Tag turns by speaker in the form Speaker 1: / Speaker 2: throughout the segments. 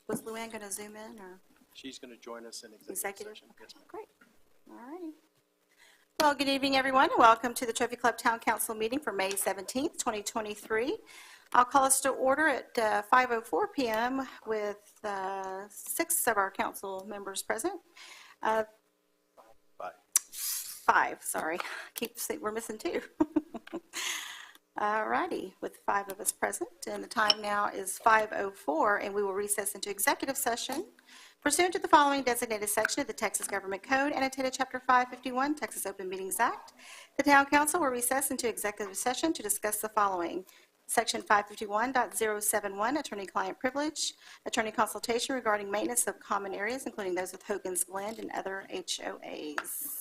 Speaker 1: Was Luann going to zoom in or
Speaker 2: She's going to join us in
Speaker 1: executive?
Speaker 2: session. Yes, ma'am.
Speaker 1: Great. All righty. Well, good evening, everyone. Welcome to the Trophy Club Town Council meeting for May 17th, 2023. I'll call us to order at 5:04 p.m. with 6 of our council members present.
Speaker 2: Bye.
Speaker 1: 5, sorry. We're missing 2. All righty, with 5 of us present, and the time now is 5:04, and we will recess into executive session pursuant to the following designated section of the Texas Government Code, annotated Chapter 551, Texas Open Meetings Act. The Town Council will recess into executive session to discuss the following: Section 551.071, attorney-client privilege, attorney consultation regarding maintenance of common areas, including those with Hogan's Glen and other HOAs.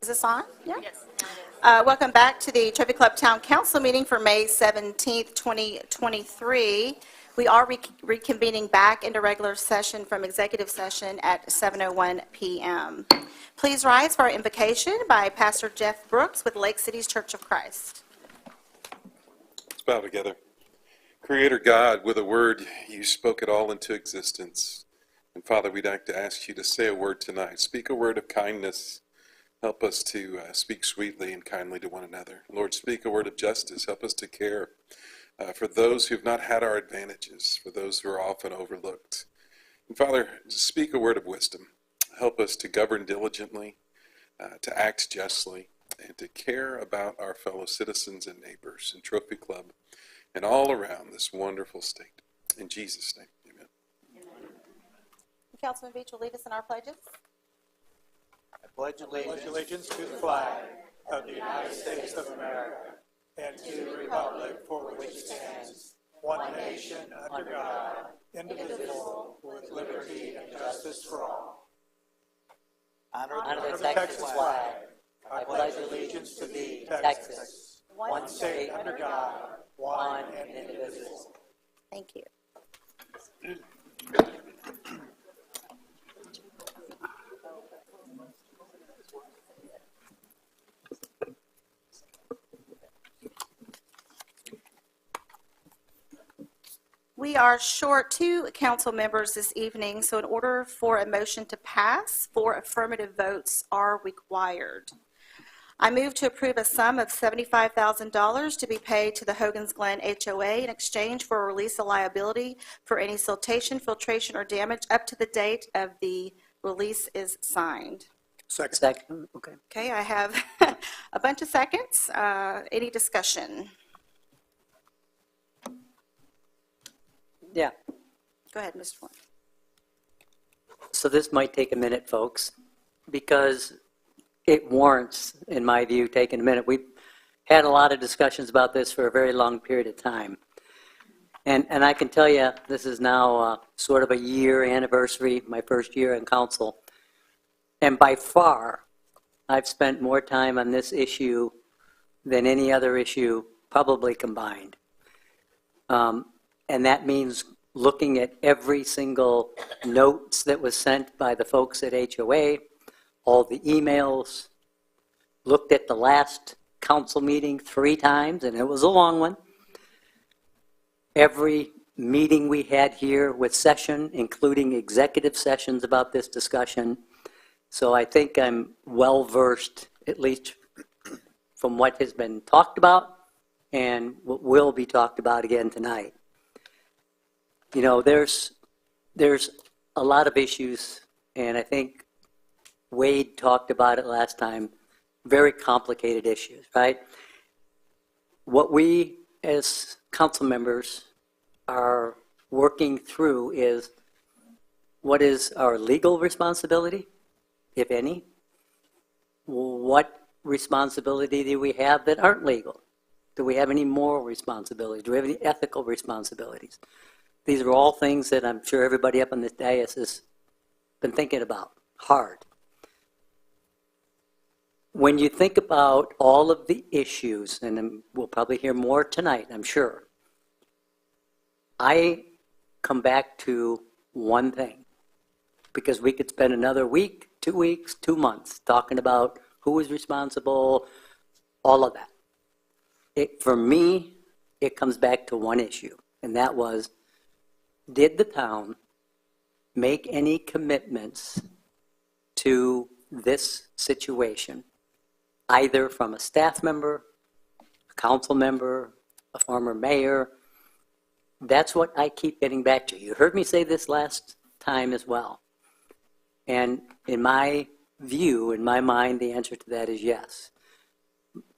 Speaker 1: this on? Yeah? Yes. Welcome back to the Trophy Club Town Council meeting for May 17th, 2023. We are reconvening back into regular session from executive session at 7:01 p.m. Please rise for our invocation by Pastor Jeff Brooks with Lake City's Church of Christ.
Speaker 2: Let's bow together. Creator God, with a word, you spoke it all into existence. And Father, we'd like to ask you to say a word tonight. Speak a word of kindness. Help us to speak sweetly and kindly to one another. Lord, speak a word of justice. Help us to care for those who have not had our advantages, for those who are often overlooked. And Father, speak a word of wisdom. Help us to govern diligently, to act justly, and to care about our fellow citizens and neighbors in Trophy Club and all around this wonderful state. In Jesus' name, amen.
Speaker 1: Councilman Beach will lead us in our pledges.
Speaker 3: I pledge allegiance to the flag of the United States of America and to the republic for which it stands, one nation under God, indivisible, with liberty and justice for all. Honor the Texas flag. I pledge allegiance to thee, Texas, one state under God, one and indivisible.
Speaker 1: Thank you. We are short 2 council members this evening, so in order for a motion to pass, 4 affirmative votes are required. I move to approve a sum of $75,000 to be paid to the Hogan's Glen HOA in exchange for a release of liability for any siltation, filtration, or damage up to the date of the release is signed.
Speaker 3: Second.
Speaker 4: Okay.
Speaker 1: Okay, I have a bunch of seconds. Any discussion?
Speaker 4: Yeah.
Speaker 1: Go ahead, Mr. Flynn.
Speaker 4: So this might take a minute, folks, because it warrants, in my view, taking a minute. We've had a lot of discussions about this for a very long period of time. And I can tell you, this is now sort of a year anniversary, my first year in council. And by far, I've spent more time on this issue than any other issue, probably combined. And that means looking at every single notes that was sent by the folks at HOA, all the emails, looked at the last council meeting 3 times, and it was a long one. Every meeting we had here with session, including executive sessions about this discussion. So I think I'm well-versed, at least from what has been talked about and what will be talked about again tonight. You know, there's a lot of issues, and I think Wade talked about it last time, very complicated issues, right? What we as council members are working through is what is our legal responsibility, if any? What responsibility do we have that aren't legal? Do we have any moral responsibilities? Do we have any ethical responsibilities? These are all things that I'm sure everybody up on this dais has been thinking about hard. When you think about all of the issues, and we'll probably hear more tonight, I'm sure, I come back to one thing, because we could spend another week, 2 weeks, 2 months talking about who is responsible, all of that. For me, it comes back to one issue, and that was, did the town make any commitments to this situation, either from a staff member, a council member, a former mayor? That's what I keep getting back to. You heard me say this last time as well. And in my view, in my mind, the answer to that is yes.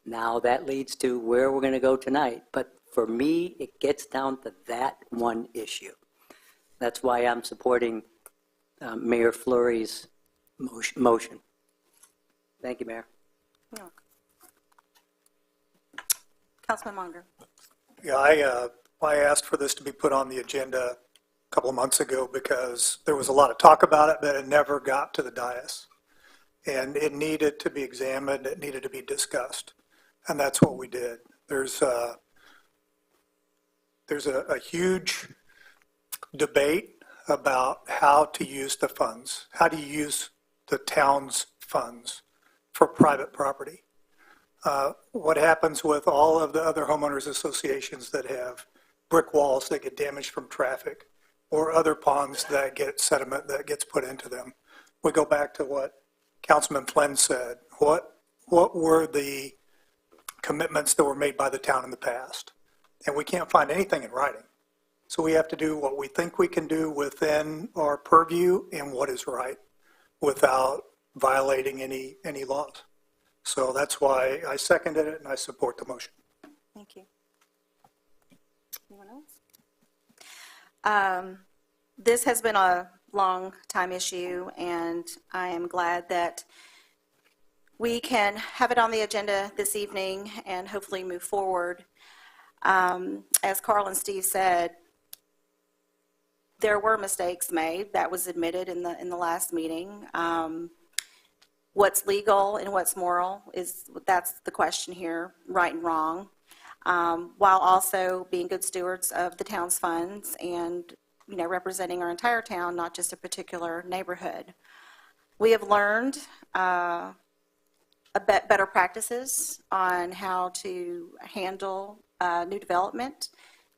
Speaker 4: Now that leads to where we're going to go tonight. But for me, it gets down to that one issue. That's why I'm supporting Mayor Fleury's motion. Thank you, Mayor.
Speaker 1: No. Councilman Munger.
Speaker 3: Yeah, I asked for this to be put on the agenda a couple of months ago because there was a lot of talk about it, but it never got to the dais. and it needed to be examined, it needed to be discussed, and that's what we did. There's a huge debate about how to use the funds. How do you use the town's funds for private property? What happens with all of the other homeowners associations that have brick walls that get damaged from traffic, or other ponds that get sediment that gets put into them? We go back to what Councilman Flynn said. What were the commitments that were made by the town in the past? And we can't find anything in writing. So we have to do what we think we can do within our purview and what is right without violating any laws. So that's why I seconded it and I support the motion.
Speaker 1: Thank you. Anyone else? This has been a long time issue, and I am glad that we can have it on the agenda this evening and hopefully move forward. As Carl and Steve said, there were mistakes made. That was admitted in the last meeting. What's legal and what's moral that's the question here, right and wrong, while also being good stewards of the town's funds and representing our entire town, not just a particular neighborhood. We have learned better practices on how to handle new development.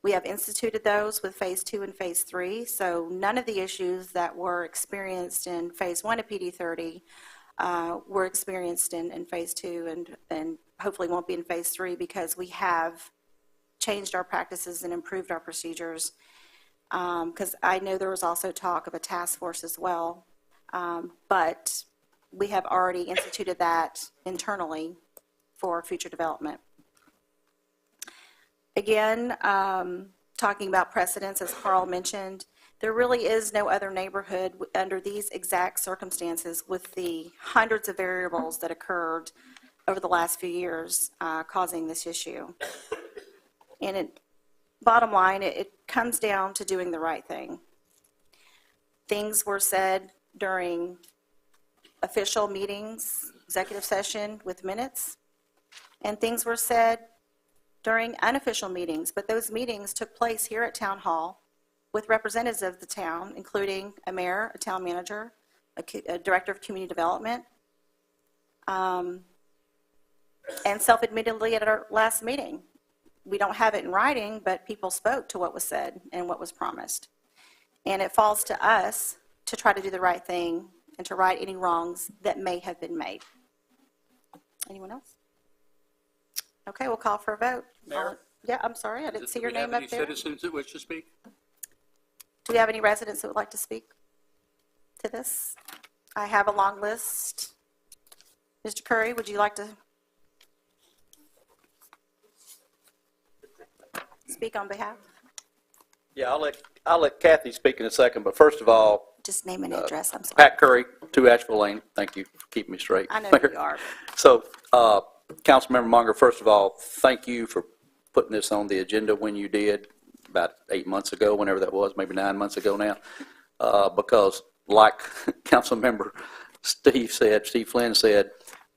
Speaker 1: We have instituted those with Phase 2 and Phase 3, so none of the issues that were experienced in Phase 1 of PD 30 were experienced in Phase 2 and hopefully won't be in Phase 3 because we have changed our practices and improved our procedures. Because I know there was also talk of a task force as well, but we have already instituted that internally for future development. Again, talking about precedents, as Carl mentioned, there really is no other neighborhood under these exact circumstances with the hundreds of variables that occurred over the last few years causing this issue. And bottom line, it comes down to doing the right thing. Things were said during official meetings, executive session with minutes, and things were said during unofficial meetings, but those meetings took place here at Town Hall with representatives of the town, including a mayor, a town manager, a director of community development, and self-admittedly at our last meeting. We don't have it in writing, but people spoke to what was said and what was promised. And it falls to us to try to do the right thing and to right any wrongs that may have been made. Anyone else? Okay, we'll call for a vote.
Speaker 5: Mayor?
Speaker 1: Yeah, I'm sorry, I didn't see your name up there.
Speaker 5: Do we have any citizens that wish to speak?
Speaker 1: Do we have any residents that would like to speak to this? I have a long list. Mr. Curry, would you like to speak on behalf?
Speaker 5: Yeah, I'll let Kathy speak in a second, but first of all,
Speaker 1: Just name and address, I'm sorry.
Speaker 5: Pat Curry, 2 Asheville Lane. Thank you for keeping me straight.
Speaker 1: I know who you are.
Speaker 5: So, Councilmember Munger, first of all, thank you for putting this on the agenda when you did, about 8 months ago, whenever that was, maybe 9 months ago now, because like Councilmember Steve Flynn said,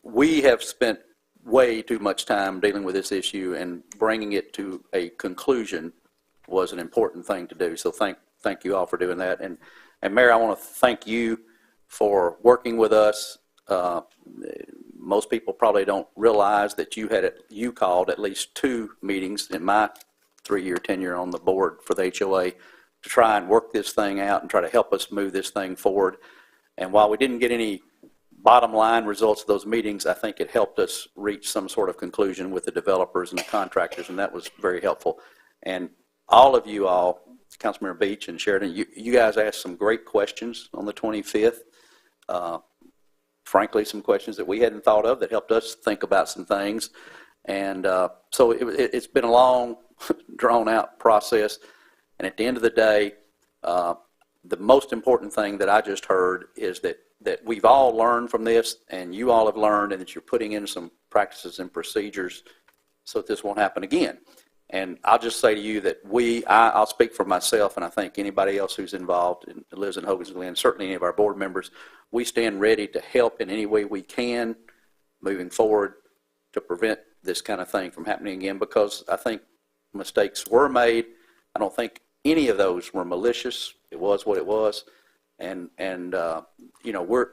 Speaker 5: we have spent way too much time dealing with this issue, and bringing it to a conclusion was an important thing to do. So thank you all for doing that. And Mayor, I want to thank you for working with us. Most people probably don't realize that you called at least 2 meetings in my 3-year tenure on the board for the HOA to try and work this thing out and try to help us move this thing forward. And while we didn't get any bottom line results of those meetings, I think it helped us reach some sort of conclusion with the developers and the contractors, and that was very helpful. And all of you all, Councilmember Beach and Sheridan, you guys asked some great questions on the 25th. Frankly, some questions that we hadn't thought of that helped us think about some things. And so it's been a long, drawn-out process. And at the end of the day, the most important thing that I just heard is that we've all learned from this, and you all have learned, and that you're putting in some practices and procedures so that this won't happen again. And I'll just say to you that I'll speak for myself, and I think anybody else who's involved and lives in Hogan's Glen, certainly any of our board members, we stand ready to help in any way we can moving forward to prevent this kind of thing from happening again, because I think mistakes were made. I don't think any of those were malicious. It was what it was. And you know,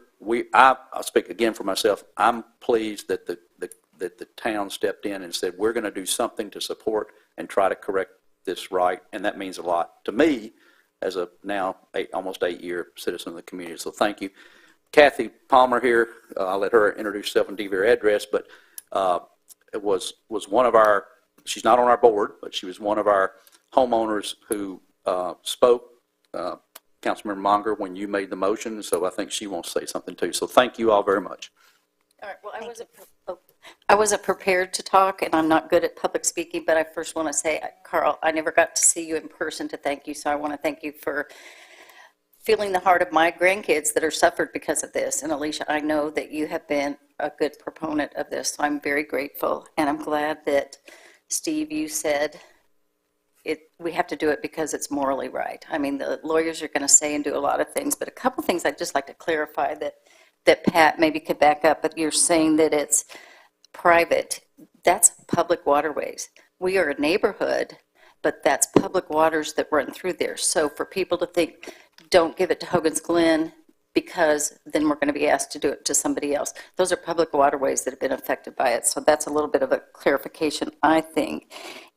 Speaker 5: I'll speak again for myself. I'm pleased that the town stepped in and said, we're going to do something to support and try to correct this right. And that means a lot to me as a now almost 8-year citizen of the community. So thank you. Kathy Palmer here, I'll let her introduce herself and give her address, but it was one of our, she's not on our board, but she was one of our homeowners who spoke, Councilmember Monger, when you made the motion, so I think she wants to say something too. So thank you all very much.
Speaker 6: All right, well, I wasn't prepared to talk, and I'm not good at public speaking, but I first want to say, Carl, I never got to see you in person to thank you, so I want to thank you for feeling the heart of my grandkids that are suffered because of this. And Alicia, I know that you have been a good proponent of this, so I'm very grateful, and I'm glad that, Steve, you said we have to do it because it's morally right. I mean, the lawyers are going to say and do a lot of things, but a couple things I'd just like to clarify that Pat maybe could back up, but you're saying that it's private. That's public waterways. We are a neighborhood, but that's public waters that run through there. So for people to think, don't give it to Hogan's Glen because then we're going to be asked to do it to somebody else. Those are public waterways that have been affected by it. So that's a little bit of a clarification, I think.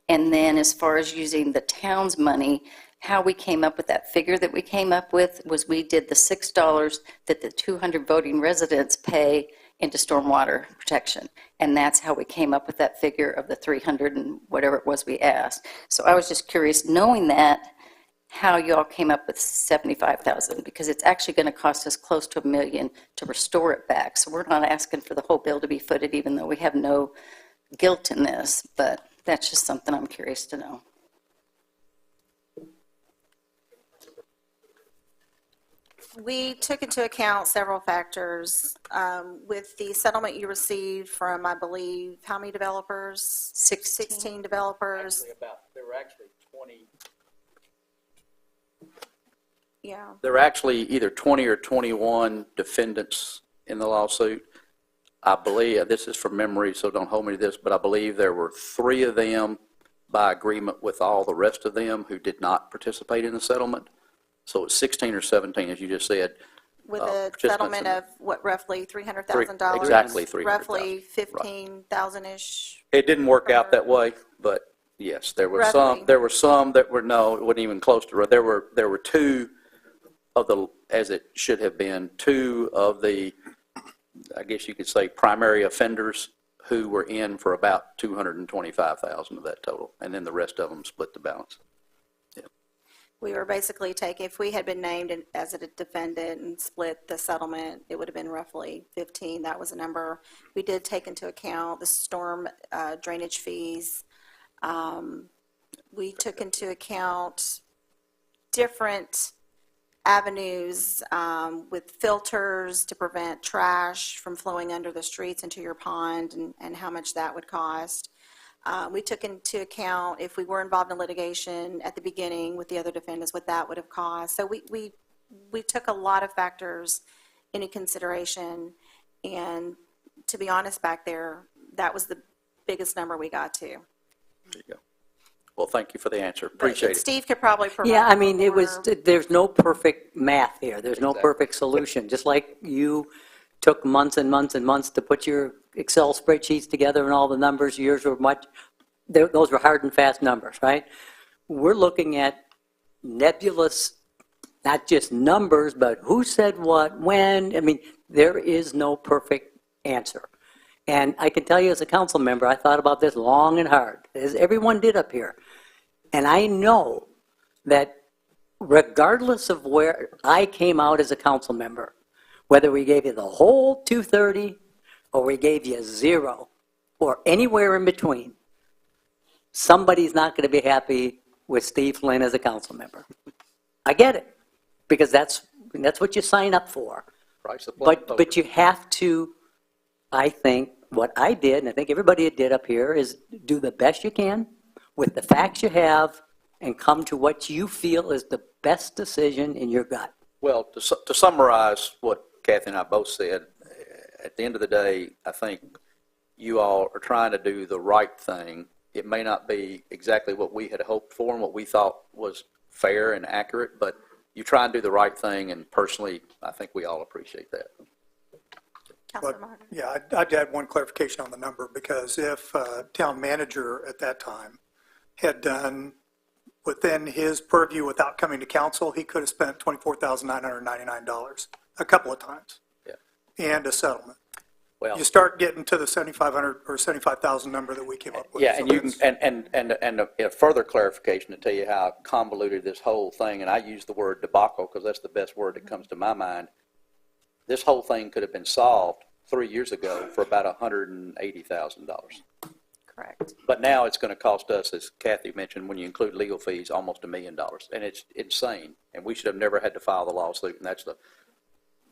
Speaker 6: And then as far as using the town's money, how we came up with that figure that we came up with was we did the $6 that the 200 voting residents pay into stormwater protection. And that's how we came up with that figure of the 300 and whatever it was we asked. So I was just curious, knowing that, how y'all came up with $75,000, because it's actually going to cost us close to $1 million to restore it back. So we're not asking for the whole bill to be footed, even though we have no guilt in this, but that's just something I'm curious to know.
Speaker 1: We took into account several factors. With the settlement you received from, I believe, how many developers? 16 developers.
Speaker 5: There were actually 20.
Speaker 1: Yeah.
Speaker 5: There were actually either 20 or 21 defendants in the lawsuit. I believe, this is from memory, so don't hold me to this, but I believe there were 3 of them by agreement with all the rest of them who did not participate in the settlement. So it's 16 or 17, as you just said.
Speaker 1: With a settlement of, what, roughly $300,000?
Speaker 5: Exactly $300,000.
Speaker 1: Roughly 15,000-ish.
Speaker 5: It didn't work out that way, but yes, there were some. There were some that were no, it wasn't even close to. There were 2 of the, as it should have been, 2 of the, I guess you could say, primary offenders who were in for about $225,000 of that total, and then the rest of them split the balance.
Speaker 1: We were basically taking, if we had been named as a defendant and split the settlement, it would have been roughly 15. That was a number. We did take into account the storm drainage fees. We took into account different avenues with filters to prevent trash from flowing under the streets into your pond, and how much that would cost. We took into account if we were involved in litigation at the beginning with the other defendants, what that would have cost. So we took a lot of factors into consideration, and to be honest, back there, that was the biggest number we got to.
Speaker 5: There you go. Well, thank you for the answer. Appreciate it.
Speaker 1: Steve could probably provide.
Speaker 4: Yeah, I mean,
Speaker 1: more.
Speaker 4: there's no perfect math here. There's no
Speaker 5: Exactly.
Speaker 4: perfect solution. Just like you took months and months and months to put your Excel spreadsheets together and all the numbers, yours were those were hard and fast numbers, right? We're looking at nebulous, not just numbers, but who said what, when. I mean, there is no perfect answer. And I can tell you as a council member, I thought about this long and hard, as everyone did up here. And I know that regardless of where I came out as a council member, whether we gave you the whole 230 or we gave you 0 or anywhere in between, somebody's not going to be happy with Steve Flynn as a council member. I get it, because that's what you sign up for.
Speaker 5: Price of blood voter.
Speaker 4: But you have to, I think, what I did, and I think everybody did up here, is do the best you can with the facts you have and come to what you feel is the best decision in your gut.
Speaker 5: Well, to summarize what Kathy and I both said, at the end of the day, I think you all are trying to do the right thing. It may not be exactly what we had hoped for and what we thought was fair and accurate, but you try and do the right thing, and personally, I think we all appreciate that.
Speaker 1: Councilor
Speaker 3: But,
Speaker 1: Martin.
Speaker 3: yeah, I'd add one clarification on the number, because if town manager at that time had done within his purview without coming to council, he could have spent $24,999 a couple of times.
Speaker 5: Yeah.
Speaker 3: And a settlement.
Speaker 5: Well,
Speaker 3: You start getting to the 7,500 or 75,000 number that we came up with.
Speaker 5: yeah,
Speaker 3: So
Speaker 5: and you can,
Speaker 3: that's-
Speaker 5: and a further clarification to tell you how convoluted this whole thing, and I use the word debacle because that's the best word that comes to my mind. This whole thing could have been solved 3 years ago for about $180,000.
Speaker 1: Correct.
Speaker 5: But now it's going to cost us, as Kathy mentioned, when you include legal fees, almost $1 million. And it's insane. And we should have never had to file the lawsuit, and that's the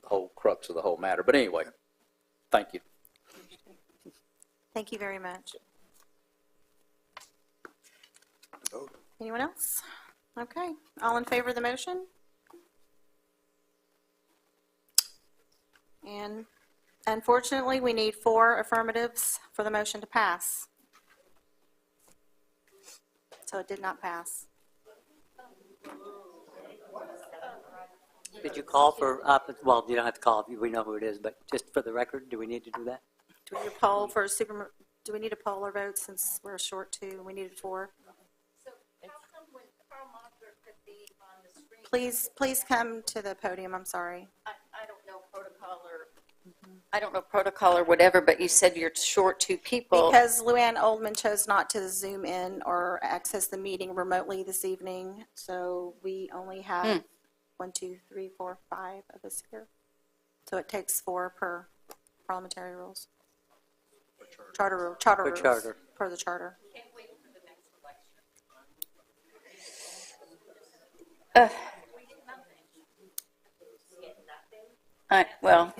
Speaker 5: whole crux of the whole matter. But anyway, thank you.
Speaker 1: Thank you very much. Anyone else? Okay, all in favor of the motion? And unfortunately, we need 4 affirmatives for the motion to pass. So it did not pass.
Speaker 4: Did you call for, well, you don't have to call if we know who it is, but just for the record, do we need to do that?
Speaker 1: Do we need a poll for do we need a poll or vote since we're short 2? We needed 4. Please come to the podium, I'm sorry.
Speaker 6: I don't know protocol or, I don't know protocol or whatever, but you said you're short 2 people.
Speaker 1: Because Luann Oldman chose not to Zoom in or access the meeting remotely this evening, so we only have 1, 2, 3, 4, 5 of us here. So it takes 4 per parliamentary rules. Charter rules.
Speaker 4: For charter.
Speaker 1: Per the charter.
Speaker 6: Well,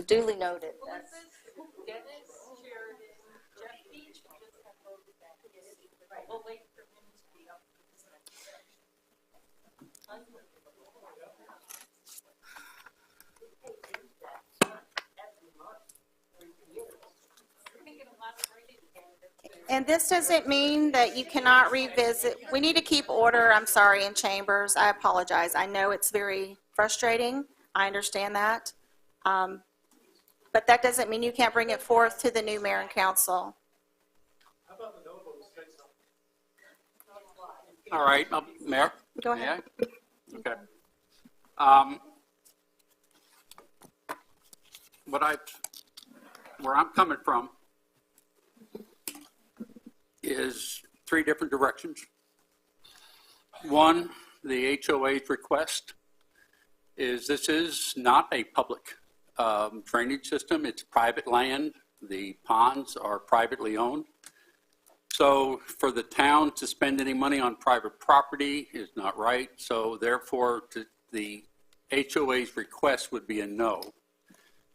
Speaker 6: duly noted.
Speaker 1: And this doesn't mean that you cannot revisit, we need to keep order, I'm sorry, in chambers, I apologize. I know it's very frustrating, I understand that. But that doesn't mean you can't bring it forth to the new mayor and council.
Speaker 7: All right, Mayor?
Speaker 1: Go ahead.
Speaker 7: May I? Okay. Where I'm coming from is 3 different directions. One, the HOA's request is this is not a public drainage system. It's private land. The ponds are privately owned. So for the town to spend any money on private property is not right. So therefore, the HOA's request would be a no.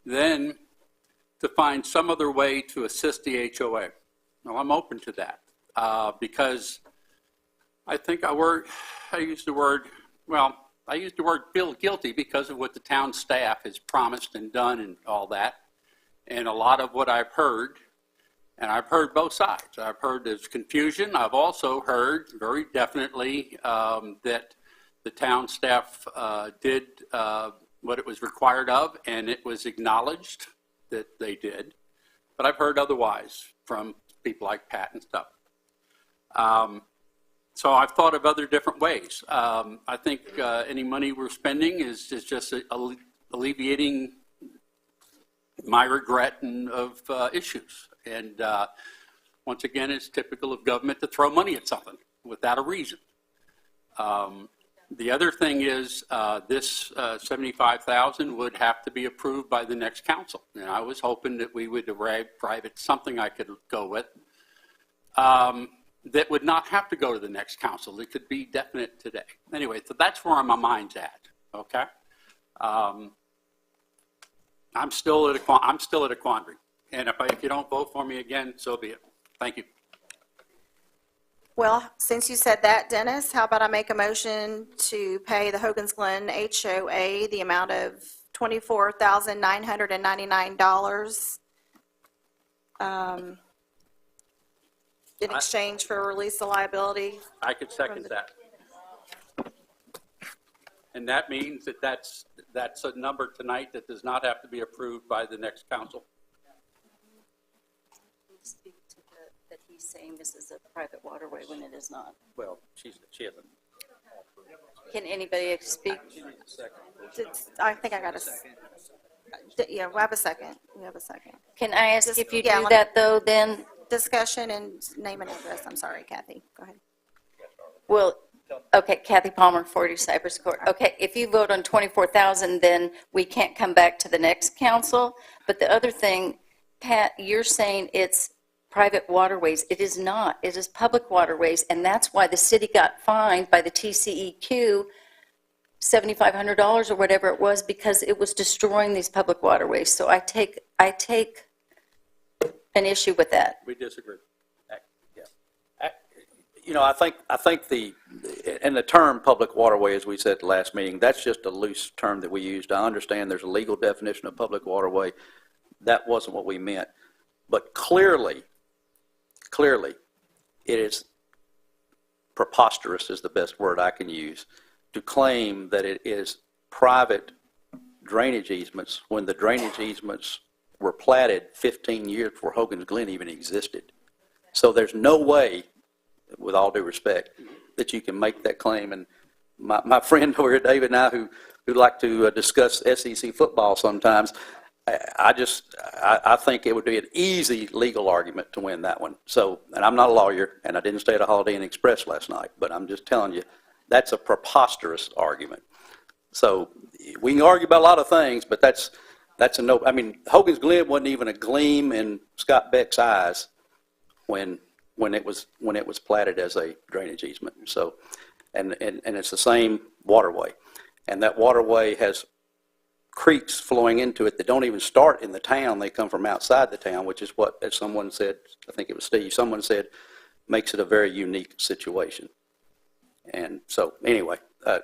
Speaker 7: Then to find some other way to assist the HOA. Now, I'm open to that because I think I used the word feel guilty because of what the town staff has promised and done and all that. And a lot of what I've heard, and I've heard both sides. I've heard there's confusion. I've also heard very definitely that the town staff did what it was required of, and it was acknowledged that they did. But I've heard otherwise from people like Pat and stuff. So I've thought of other different ways. I think any money we're spending is just alleviating my regret of issues. And once again, it's typical of government to throw money at something without a reason. The other thing is this $75,000 would have to be approved by the next council. And I was hoping that we would arrive private something I could go with that would not have to go to the next council. It could be definite today. Anyway, so that's where my mind's at, okay? I'm still at a quandary. And if you don't vote for me again, so be it. Thank you.
Speaker 1: Well, since you said that, Dennis, how about I make a motion to pay the Hogan's Glen HOA the amount of $24,999 in exchange for release of liability?
Speaker 7: I could second that. And that means that that's a number tonight that does not have to be approved by the next council.
Speaker 6: Speak to that he's saying this is a private waterway when it is not.
Speaker 5: Well, she hasn't.
Speaker 6: Can anybody speak?
Speaker 1: I think I got yeah, we have a second. We have a second.
Speaker 6: Can I ask
Speaker 1: Just-
Speaker 6: if you
Speaker 1: yeah,
Speaker 6: do
Speaker 1: let-
Speaker 6: that, though, then?
Speaker 1: Discussion and name and address. I'm sorry, Kathy. Go ahead.
Speaker 6: Well, okay, Kathy Palmer, 40 Cypress Court. Okay, if you vote on 24,000, then we can't come back to the next council. But the other thing, Pat, you're saying it's private waterways. It is not. It is public waterways, and that's why the city got fined by the TCEQ $7,500 or whatever it was, because it was destroying these public waterways. So I take an issue with that.
Speaker 7: We disagree.
Speaker 5: You know, I think and the term public waterway, as we said at the last meeting, that's just a loose term that we used. I understand there's a legal definition of public waterway. That wasn't what we meant. But clearly, it is preposterous is the best word I can use, to claim that it is private drainage easements when the drainage easements were platted 15 years before Hogan's Glen even existed. So there's no way, with all due respect, that you can make that claim. And my friend over here, David, and I, who like to discuss SEC football sometimes, I think it would be an easy legal argument to win that one. So, and I'm not a lawyer, and I didn't stay at a Holiday Inn Express last night, but I'm just telling you, that's a preposterous argument. So we can argue about a lot of things, but that's a no. I mean, Hogan's Glen wasn't even a gleam in Scott Beck's eyes when it was platted as a drainage easement. So, and it's the same waterway, and that waterway has creeks flowing into it that don't even start in the town. They come from outside the town, which is what, as someone said, I think it was Steve, someone said, makes it a very unique situation. And so, anyway,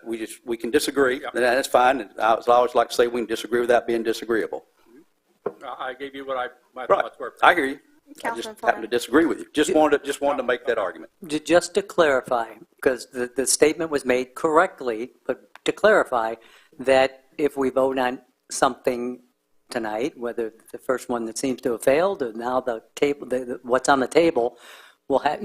Speaker 5: we can disagree, and that's fine. I always like to say we can disagree without being disagreeable.
Speaker 7: I gave you what my
Speaker 5: Right.
Speaker 7: thoughts were.
Speaker 5: I hear you. I just
Speaker 1: Councilman
Speaker 5: happen to disagree with you. Just wanted to make that argument.
Speaker 4: Just to clarify, because the statement was made correctly, but to clarify that if we vote on something tonight, whether the first one that seems to have failed or now the table, what's on the table, we'll have,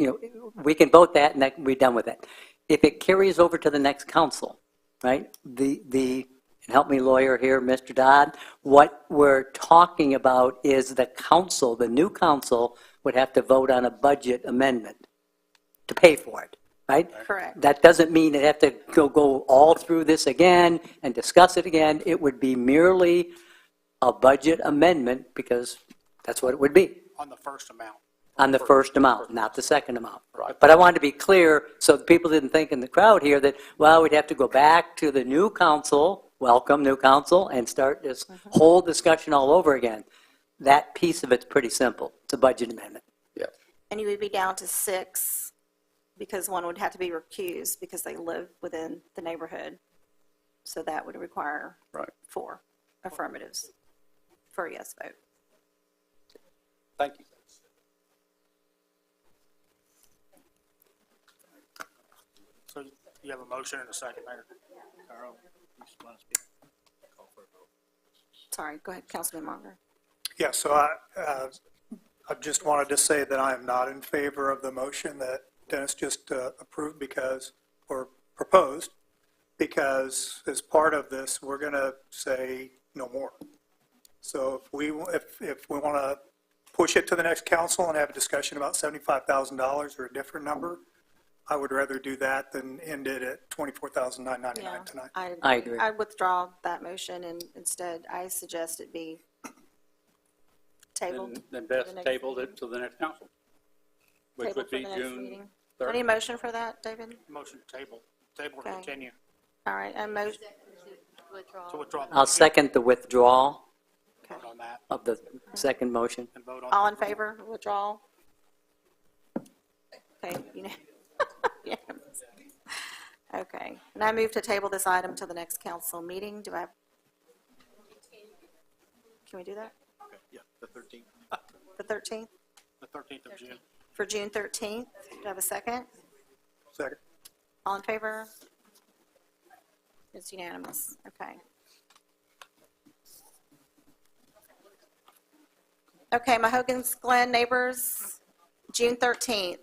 Speaker 4: we can vote that and that we're done with it. If it carries over to the next council, right, and help me lawyer here, Mr. Dodd, what we're talking about is the council, the new council would have to vote on a budget amendment to pay for it, right?
Speaker 1: Correct.
Speaker 4: That doesn't mean they have to go all through this again and discuss it again. It would be merely a budget amendment, because that's what it would be.
Speaker 3: On the first amount.
Speaker 4: On the first amount, not the second amount. Right. But I wanted to be clear so that people didn't think in the crowd here that, well, we'd have to go back to the new council, welcome new council, and start this whole discussion all over again. That piece of it's pretty simple. It's a budget amendment.
Speaker 5: Yeah.
Speaker 1: And you would be down to 6 because one would have to be recused because they live within the neighborhood. So that would require
Speaker 5: Right.
Speaker 1: 4 affirmatives for a yes vote.
Speaker 5: Thank you.
Speaker 3: So you have a motion and a second, Mayor? Carl, you just want to speak?
Speaker 1: Sorry, go ahead, Councilman Monger.
Speaker 3: Yeah, so I just wanted to say that I am not in favor of the motion that Dennis just approved or proposed, because as part of this, we're going to say no more. So if we want to push it to the next council and have a discussion about $75,000 or a different number, I would rather do that than end it at $24,999 tonight.
Speaker 4: I agree.
Speaker 1: I withdraw that motion, and instead, I suggest it be tabled.
Speaker 7: Then
Speaker 1: for the
Speaker 7: best
Speaker 1: next
Speaker 7: tabled
Speaker 1: meeting.
Speaker 7: it to the next council, which
Speaker 1: Tabled
Speaker 7: would
Speaker 1: for
Speaker 7: be
Speaker 1: the next
Speaker 7: June
Speaker 1: meeting. Any
Speaker 7: 3rd.
Speaker 1: motion for that, David?
Speaker 3: Motion table to
Speaker 1: Okay.
Speaker 3: continue.
Speaker 1: All right, a motion,
Speaker 3: To withdraw the
Speaker 4: I'll
Speaker 3: motion,
Speaker 4: second the withdrawal
Speaker 3: vote on that,
Speaker 4: of the second motion.
Speaker 3: and vote on.
Speaker 1: all in favor, withdrawal? Okay, Unanimous. Okay, and I move to table this item till the next council meeting. Do I have? Can we do that?
Speaker 3: Yeah, the 13th.
Speaker 1: The 13th?
Speaker 3: The 13th of June.
Speaker 1: For June 13th? Do I have a second?
Speaker 3: Second.
Speaker 1: All in favor? It's unanimous. Okay. Okay, Mahogany's Glen neighbors, June 13th.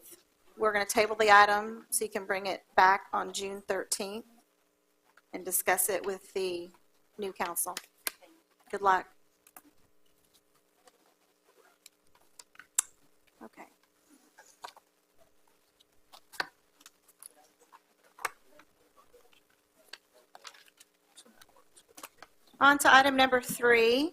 Speaker 1: We're going to table the item so you can bring it back on June 13th and discuss it with the new council. Good luck. Okay. On to item number 3.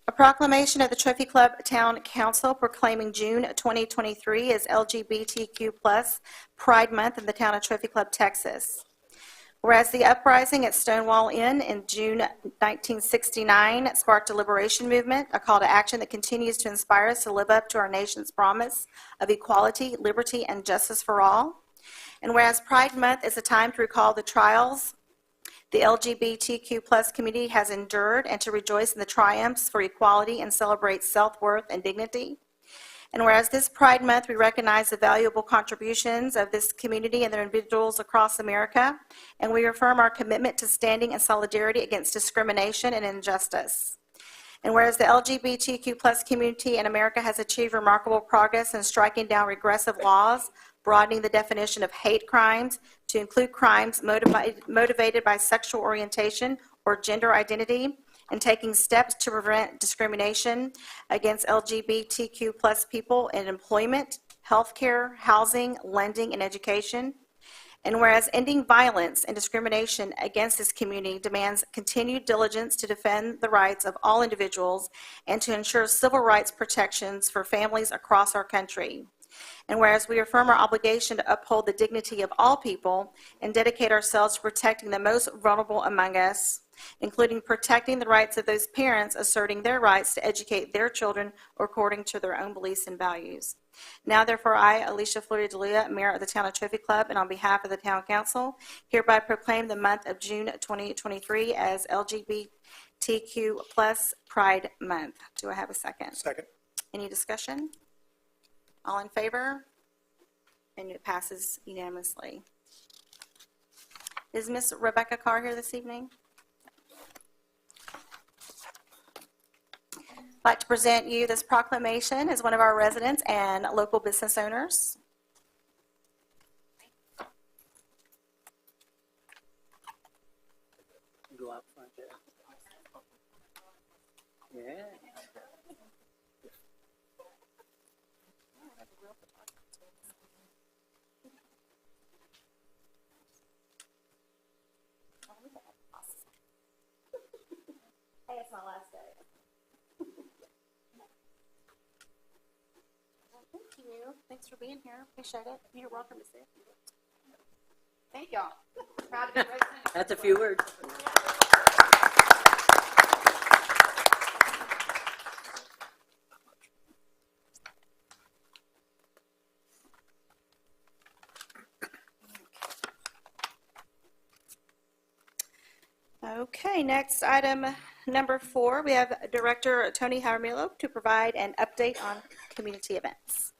Speaker 1: A proclamation of the Trophy Club Town Council proclaiming June 2023 as LGBTQ+ Pride Month in the town of Trophy Club, Texas. Whereas the uprising at Stonewall Inn in June 1969 sparked a liberation movement, a call to action that continues to inspire us to live up to our nation's promise of equality, liberty, and justice for all. And whereas Pride Month is a time to recall the trials the LGBTQ+ community has endured and to rejoice in the triumphs for equality and celebrate self-worth and dignity. And whereas this Pride Month, we recognize the valuable contributions of this community and their individuals across America, and we affirm our commitment to standing in solidarity against discrimination and injustice. And whereas the LGBTQ+ community in America has achieved remarkable progress in striking down regressive laws, broadening the definition of hate crimes to include crimes motivated by sexual orientation or gender identity, and taking steps to prevent discrimination against LGBTQ+ people in employment, healthcare, housing, lending, and education. And whereas ending violence and discrimination against this community demands continued diligence to defend the rights of all individuals and to ensure civil rights protections for families across our country. And whereas we affirm our obligation to uphold the dignity of all people and dedicate ourselves to protecting the most vulnerable among us, including protecting the rights of those parents asserting their rights to educate their children according to their own beliefs and values. Now, therefore, I, Alicia Fleury DeLuia, Mayor of the Town of Trophy Club, and on behalf of the Town Council, hereby proclaim the month of June 2023 as LGBTQ+ Pride Month. Do I have a second?
Speaker 3: Second.
Speaker 1: Any discussion? All in favor? And it passes unanimously. Is Miss Rebecca Carr here this evening? I'd like to present you this proclamation as one of our residents and local business owners.
Speaker 4: Go out front there. Yeah.
Speaker 1: Hey, it's my last day. Thank you. Thanks for being here. Appreciate it. You're welcome to sit. Thank y'all. Proud to be resident.
Speaker 4: That's a few words.
Speaker 1: Okay, next item number 4, we have Director Tony Jaramillo to provide an update on community events.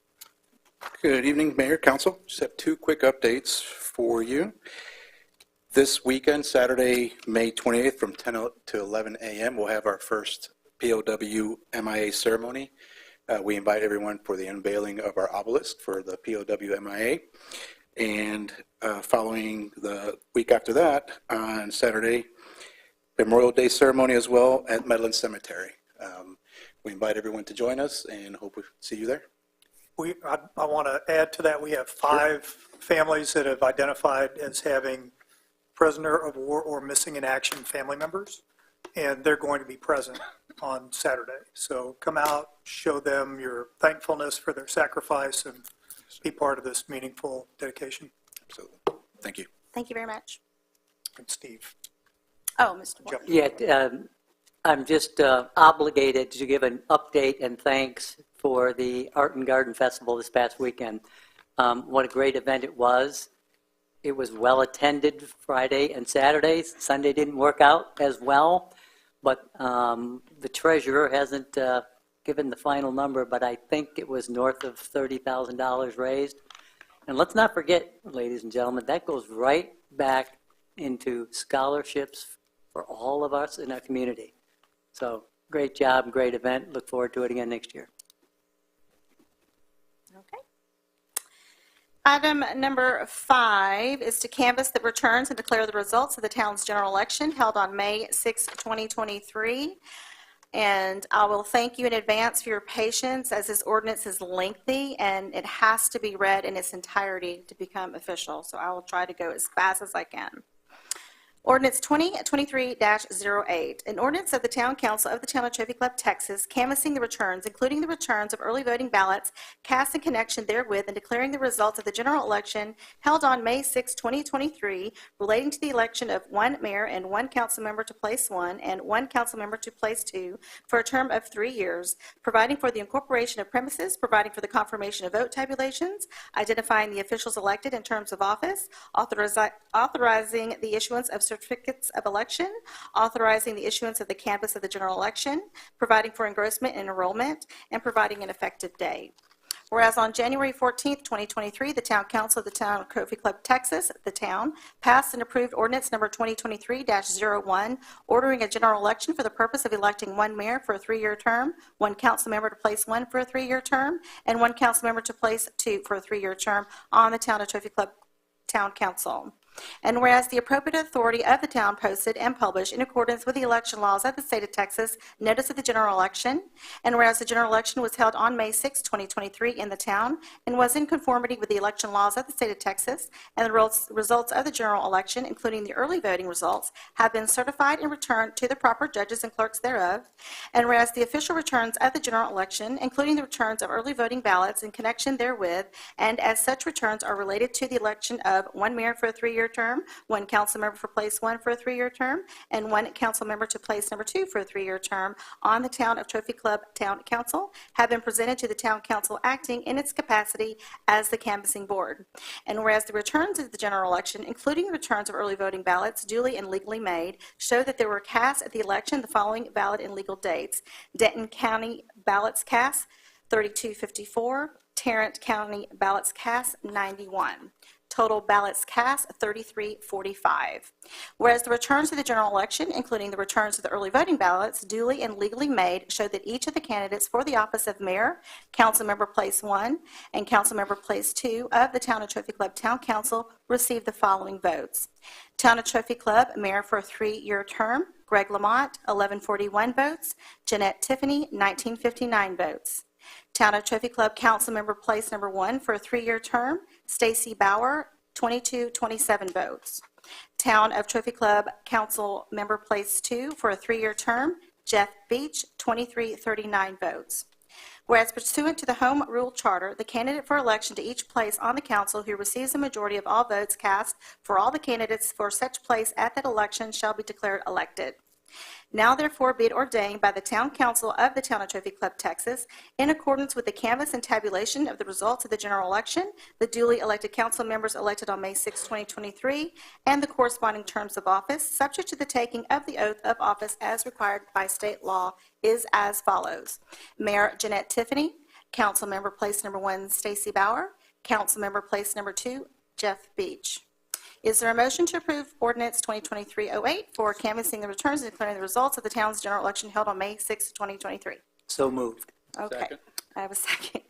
Speaker 8: Good evening, Mayor, Council. Just have 2 quick updates for you. This weekend, Saturday, May 28th, from 10 to 11 a.m., we'll have our first POW MIA ceremony. We invite everyone for the unveiling of our obelisk for the POW MIA. And following the week after that, on Saturday, Memorial Day ceremony as well at Medlin Cemetery. We invite everyone to join us and hope we see you there.
Speaker 3: I want to add to that, we have 5 families that have identified as having prisoner of war or missing in action family members, and they're going to be present on Saturday. So come out, show them your thankfulness for their sacrifice, and be part of this meaningful dedication.
Speaker 8: Absolutely. Thank you.
Speaker 1: Thank you very much.
Speaker 3: And Steve.
Speaker 1: Oh, Mr. Moore.
Speaker 4: Yeah, I'm just obligated to give an update and thanks for the Art and Garden Festival this past weekend. What a great event it was. It was well-attended Friday and Saturday. Sunday didn't work out as well, but the treasurer hasn't given the final number, but I think it was north of $30,000 raised. And let's not forget, ladies and gentlemen, that goes right back into scholarships for all of us in our community. So great job, great event. Look forward to it again next year.
Speaker 1: Okay. Item number 5 is to canvass the returns and declare the results of the town's general election held on May 6, 2023. And I will thank you in advance for your patience, as this ordinance is lengthy and it has to be read in its entirety to become official. So I will try to go as fast as I can. Ordinance 2023-08, an ordinance of the Town Council of the Town of Trophy Club, Texas, canvassing the returns, including the returns of early voting ballots cast in connection therewith, and declaring the results of the general election held on May 6, 2023, relating to the election of one mayor and one council member to place 1 and one council member to place 2 for a term of 3 years, providing for the incorporation of premises, providing for the confirmation of vote tabulations, identifying the officials elected in terms of office, authorizing the issuance of certificates of election, authorizing the issuance of the canvass of the general election, providing for engrossment and enrollment, and providing an effective date. Whereas on January 14, 2023, the Town Council of the Town of Trophy Club, Texas, the town, passed and approved ordinance number 2023-01, ordering a general election for the purpose of electing one mayor for a 3-year term, one council member to place 1 for a 3-year term, and one council member to place 2 for a 3-year term on the Town of Trophy Club Town Council. And whereas the appropriate authority of the town posted and published in accordance with the election laws of the state of Texas notice of the general election, and whereas the general election was held on May 6, 2023 in the town and was in conformity with the election laws of the state of Texas, and the results of the general election, including the early voting results, have been certified and returned to the proper judges and clerks thereof, and whereas the official returns of the general election, including the returns of early voting ballots in connection therewith, and as such returns are related to the election of one mayor for a 3-year term, one council member for place 1 for a 3-year term, and one council member to place number 2 for a 3-year term on the Town of Trophy Club Town Council, have been presented to the Town Council acting in its capacity as the canvassing board. And whereas the returns of the general election, including the returns of early voting ballots duly and legally made, show that there were cast at the election the following valid and legal dates: Denton County ballots cast 3254, Tarrant County ballots cast 91. Total ballots cast 3345. Whereas the returns of the general election, including the returns of the early voting ballots duly and legally made, show that each of the candidates for the office of mayor, council member place 1, and council member place 2 of the Town of Trophy Club Town Council received the following votes: Town of Trophy Club mayor for a 3-year term, Greg Lamont, 1141 votes; Jeanette Tiffany, 1959 votes. Town of Trophy Club council member place number 1 for a 3-year term, Stacy Bauer, 2227 votes. Town of Trophy Club council member place 2 for a 3-year term, Jeff Beach, 2339 votes. Whereas pursuant to the Home Rule Charter, the candidate for election to each place on the council who receives a majority of all votes cast for all the candidates for such place at that election shall be declared elected. Now therefore be it ordained by the Town Council of the Town of Trophy Club, Texas, in accordance with the canvass and tabulation of the results of the general election, the duly elected council members elected on May 6, 2023, and the corresponding terms of office, subject to the taking of the oath of office as required by state law, is as follows: Mayor Jeanette Tiffany, council member place number 1, Stacy Bauer, council member place number 2, Jeff Beach. Is there a motion to approve ordinance 2023-08 for canvassing the returns and declaring the results of the town's general election held on May 6, 2023?
Speaker 4: So moved.
Speaker 1: Okay.
Speaker 7: Second.
Speaker 1: I have a second.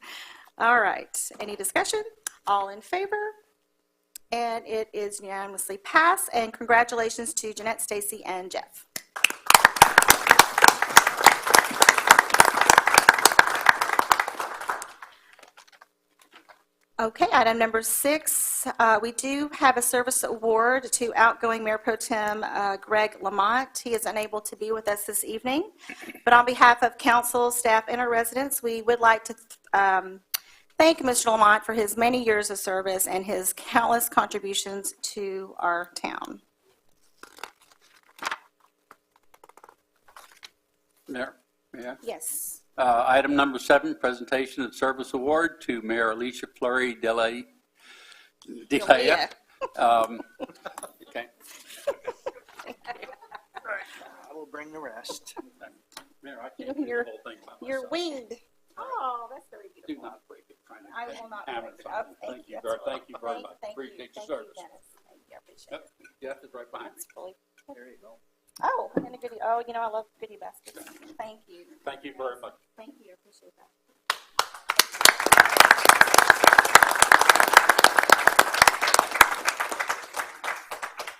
Speaker 1: All right. Any discussion? All in favor? And it is unanimously passed. And congratulations to Jeanette, Stacy, and Jeff. Okay, item number 6, we do have a service award to outgoing Mayor Pro Tem Greg Lamont. He is unable to be with us this evening, but on behalf of council, staff, and our residents, we would like to thank Mr. Lamont for his many years of service and his countless contributions to our town.
Speaker 7: Mayor, may I?
Speaker 1: Yes.
Speaker 7: Item number 7, presentation of service award to Mayor Alicia Fleury Delaya. Okay.
Speaker 3: I will bring the rest.
Speaker 7: Mayor, I can't do the
Speaker 1: You're-
Speaker 7: whole thing by myself.
Speaker 1: You're winged. Oh, that's very
Speaker 7: Do
Speaker 1: beautiful.
Speaker 7: not break it. Trying to
Speaker 1: I will not
Speaker 7: hammer
Speaker 1: break it.
Speaker 7: something.
Speaker 1: Oh,
Speaker 7: Thank you
Speaker 1: that's
Speaker 7: very,
Speaker 1: all.
Speaker 7: thank you very much.
Speaker 1: Thank you.
Speaker 7: Appreciate your
Speaker 1: Thank you,
Speaker 7: service.
Speaker 1: Dennis. Thank you, I appreciate it.
Speaker 7: Yep, Jeff is right behind me.
Speaker 1: That's really- Oh, and a goodie, oh, I love goodie baskets. Thank you.
Speaker 7: Thank you very much.
Speaker 1: Thank you, I appreciate that.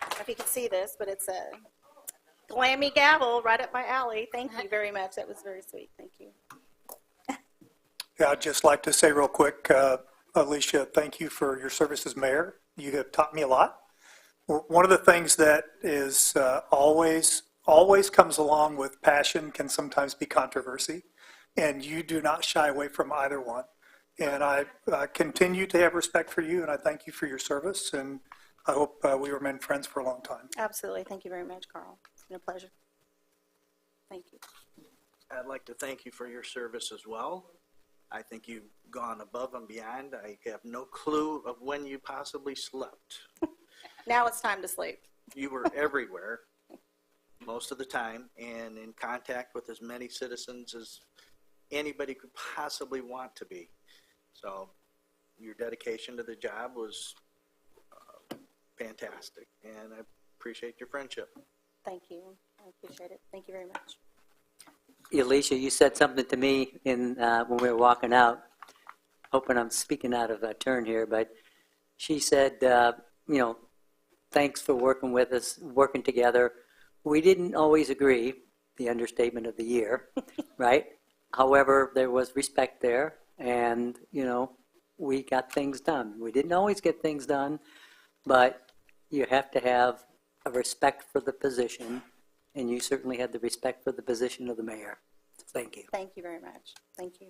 Speaker 1: I don't know if you can see this, but it's a glammy gavel right up my alley. Thank you very much. That was very sweet. Thank you.
Speaker 3: Yeah, I'd just like to say real quick, Alicia, thank you for your service as mayor. You have taught me a lot. One of the things that is always comes along with passion can sometimes be controversy, and you do not shy away from either one. And I continue to have respect for you, and I thank you for your service, and I hope we remain friends for a long time.
Speaker 1: Absolutely. Thank you very much, Carl. It's been a pleasure. Thank you.
Speaker 9: I'd like to thank you for your service as well. I think you've gone above and beyond. I have no clue of when you possibly slept.
Speaker 1: Now it's time to sleep.
Speaker 9: You were everywhere most of the time and in contact with as many citizens as anybody could possibly want to be. So your dedication to the job was fantastic, and I appreciate your friendship.
Speaker 1: Thank you. I appreciate it. Thank you very much.
Speaker 4: Alicia, you said something to me when we were walking out, hoping I'm speaking out of turn here, but she said, thanks for working with us, working together. We didn't always agree, the understatement of the year, right? However, there was respect there, and, we got things done. We didn't always get things done, but you have to have a respect for the position, and you certainly had the respect for the position of the mayor. Thank you.
Speaker 1: Thank you very much. Thank you.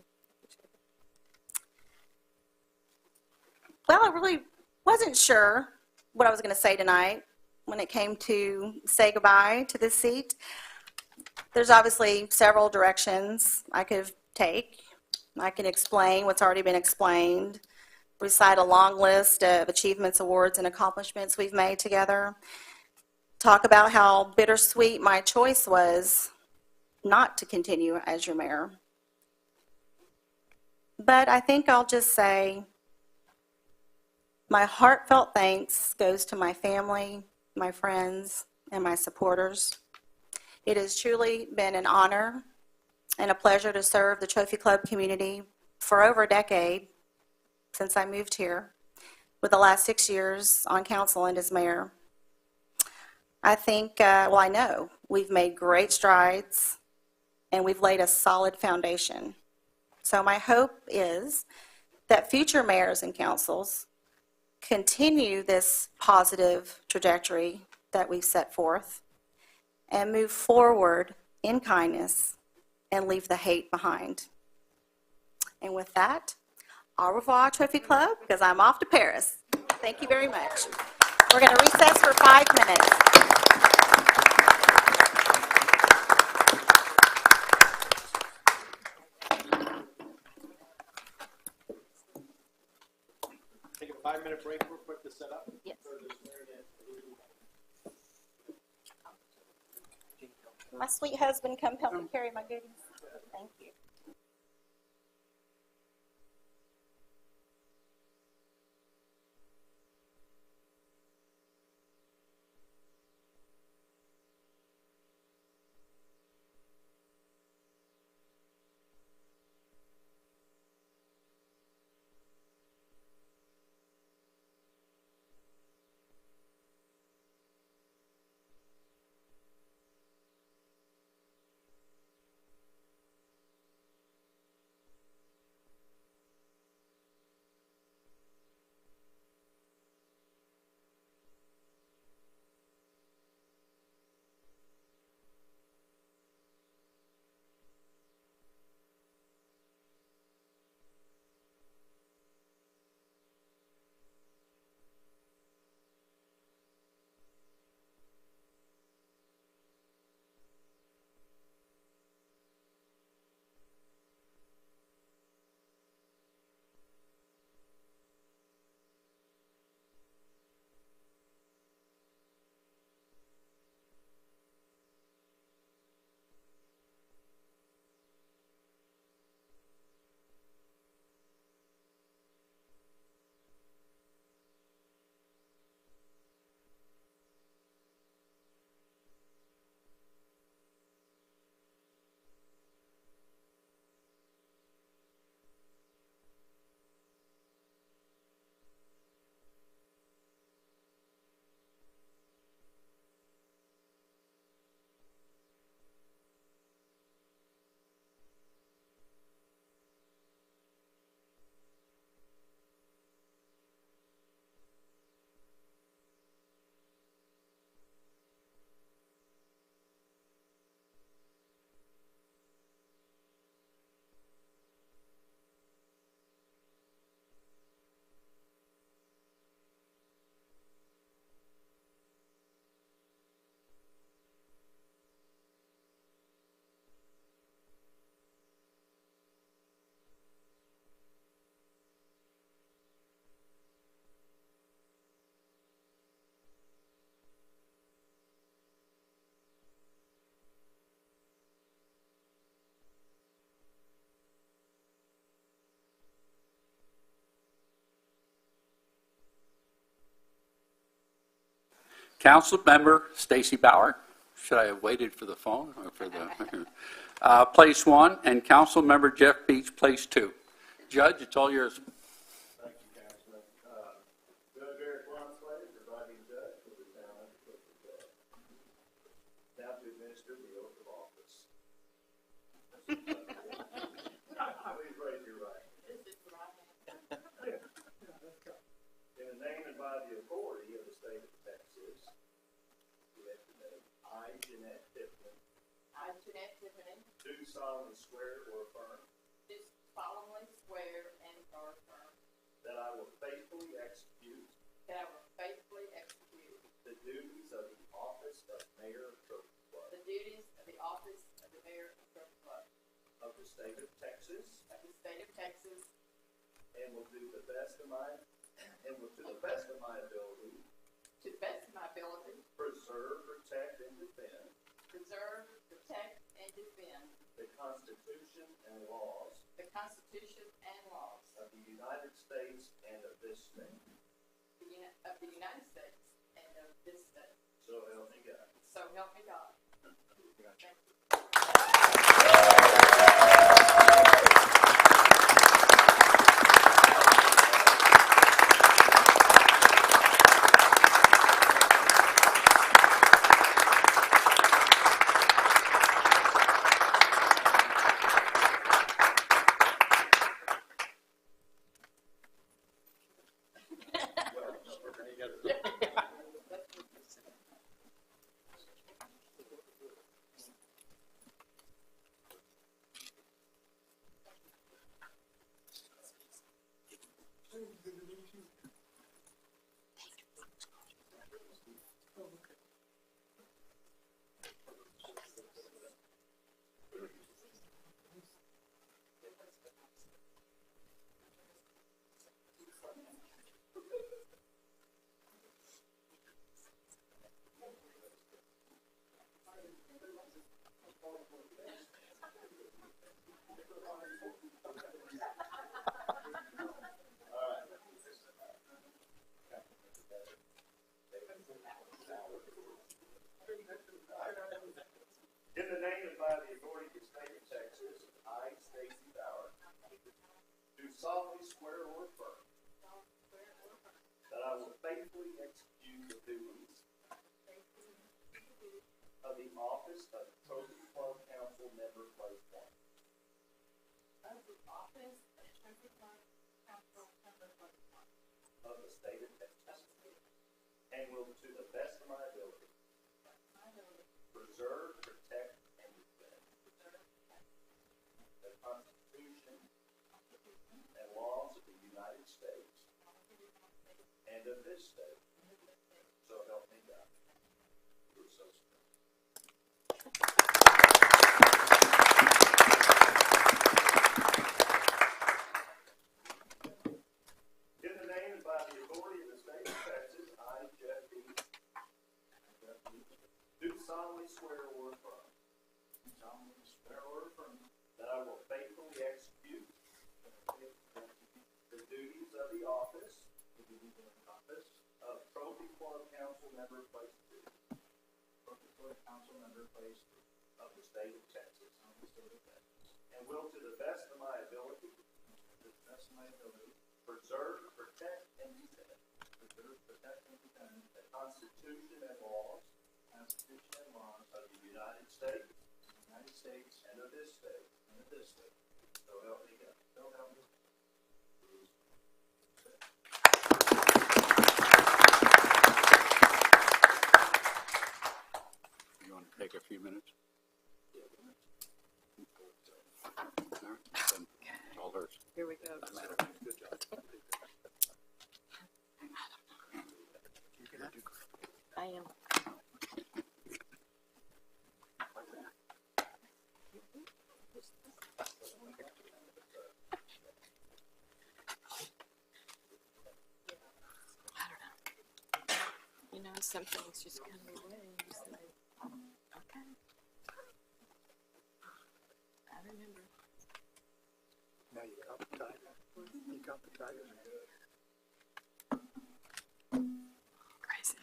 Speaker 1: Well, I really wasn't sure what I was going to say tonight when it came to say goodbye to this seat. There's obviously several directions I could take. I can explain what's already been explained, recite a long list of achievements, awards, and accomplishments we've made together, talk about how bittersweet my choice was not to continue as your mayor. But I think I'll just say my heartfelt thanks goes to my family, my friends, and my supporters. It has truly been an honor and a pleasure to serve the Trophy Club community for over a decade since I moved here, with the last 6 years on council and as mayor. I think, I know we've made great strides and we've laid a solid foundation. So my hope is that future mayors and councils continue this positive trajectory that we've set forth and move forward in kindness and leave the hate behind. And with that, au revoir, Trophy Club, because I'm off to Paris. Thank you very much. We're going to recess for 5 minutes.
Speaker 9: Take a 5-minute break real quick to set up.
Speaker 1: Yes. My sweet husband come help me carry my goodies. Thank you.
Speaker 7: Councilmember Stacy Bauer. Should I have waited for the phone or for the, place 1, and Councilmember Jeff Beach, place 2. Judge, it's all yours.
Speaker 10: Thank you, Councilman. Judge Eric Lonsway, presiding judge for the town of Clifton Jail. Now to administer the oath of office. Please raise your right hand. In the name and by the authority of the state of Texas, I, Jeanette Tiffany, do solemnly swear or affirm that I will faithfully execute the duties of the office of mayor of Trophy Club of the state of Texas, and will to the best of my ability preserve, protect, and defend the Constitution and laws of the United States and of this state. So help me God.
Speaker 6: So help me God.
Speaker 10: In the name and by the authority of the state of Texas, I, Stacy Bauer, do solemnly swear or affirm that I will faithfully execute the duties of the office of Trophy Club Council Member, Place 1 of the state of Texas, and will to the best of my ability preserve, protect, and defend the Constitution and laws of the United States and of this state. So help me God. So swear. In the name and by the authority of the state of Texas, I, Jeff Beach, do solemnly swear or affirm that I will faithfully execute the duties of the office of Trophy Club Council Member, Place 2 of the state of Texas, and will to the best of my ability preserve, protect, and defend the Constitution and laws of the United States and of this state. So help me God.
Speaker 7: You want to take a few minutes? All right, then it's all hers.
Speaker 6: Here we go.
Speaker 7: Good job.
Speaker 6: I am.
Speaker 11: You know, some things just come your way and you say, okay. I remember.
Speaker 3: Now you got the tiger. You got the tiger.
Speaker 11: Crazy.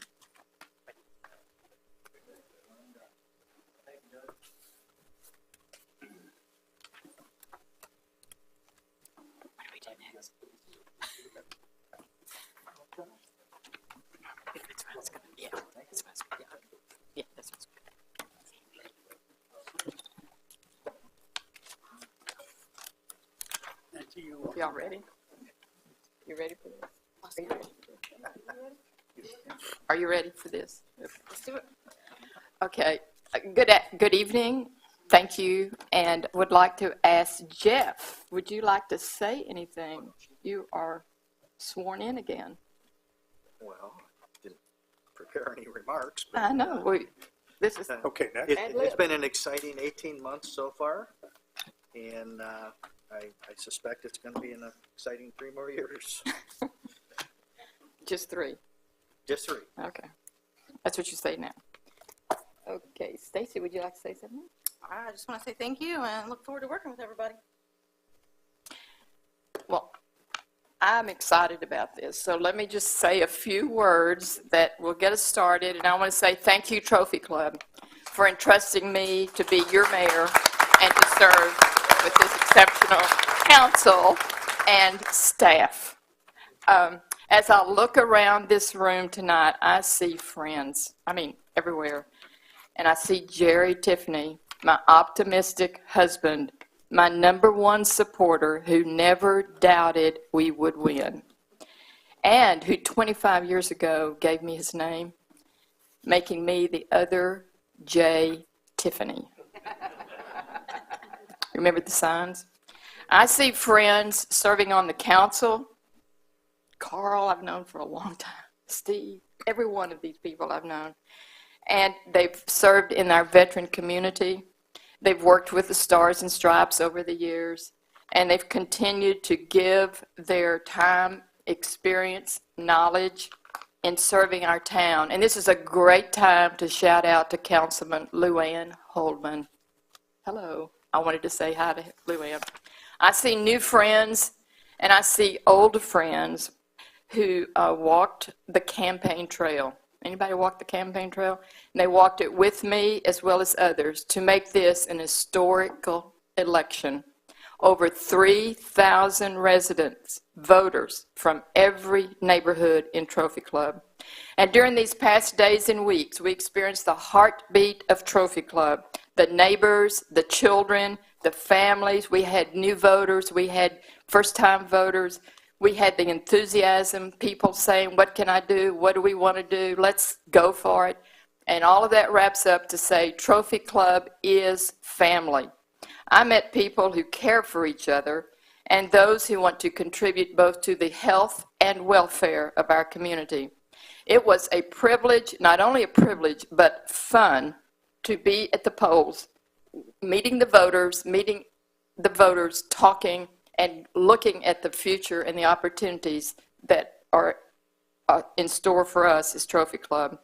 Speaker 11: Y'all ready? You ready for this? Are you ready? Are you ready for this? Let's do it. Okay. Good evening. Thank you. And would like to ask Jeff, would you like to say anything? You are sworn in again.
Speaker 9: Well, didn't prepare any remarks, but
Speaker 11: I know. This is,
Speaker 8: Okay, next.
Speaker 9: it's been an exciting 18 months so far, and I suspect it's going to be an exciting 3 more years.
Speaker 11: just 3.
Speaker 9: Just 3.
Speaker 11: Okay. That's what you say now. Okay. Stacy, would you like to say something?
Speaker 1: I just want to say thank you and look forward to working with everybody.
Speaker 11: Well, I'm excited about this. So let me just say a few words that will get us started. And I want to say thank you, Trophy Club, for entrusting me to be your mayor and to serve with this exceptional council and staff. As I look around this room tonight, I see friends, everywhere. And I see Jerry Tiffany, my optimistic husband, my #1 supporter who never doubted we would win, and who 25 years ago gave me his name, making me the other J. Tiffany. Remember the signs? I see friends serving on the council. Carl, I've known for a long time. Steve, every one of these people I've known. And they've served in our veteran community. They've worked with the Stars and Stripes over the years, and they've continued to give their time, experience, knowledge in serving our town. And this is a great time to shout out to Councilman Luann Holdman. Hello. I wanted to say hi to Luann. I see new friends, and I see old friends who walked the campaign trail. Anybody walk the campaign trail? And they walked it with me as well as others to make this an historical election. Over 3,000 residents, voters from every neighborhood in Trophy Club. And during these past days and weeks, we experienced the heartbeat of Trophy Club. The neighbors, the children, the families. We had new voters. We had first-time voters. We had the enthusiasm, people saying, what can I do? What do we want to do? Let's go for it. And all of that wraps up to say Trophy Club is family. I met people who care for each other and those who want to contribute both to the health and welfare of our community. It was a privilege, not only a privilege, but fun to be at the polls, meeting the voters, talking, and looking at the future and the opportunities that are in store for us as Trophy Club.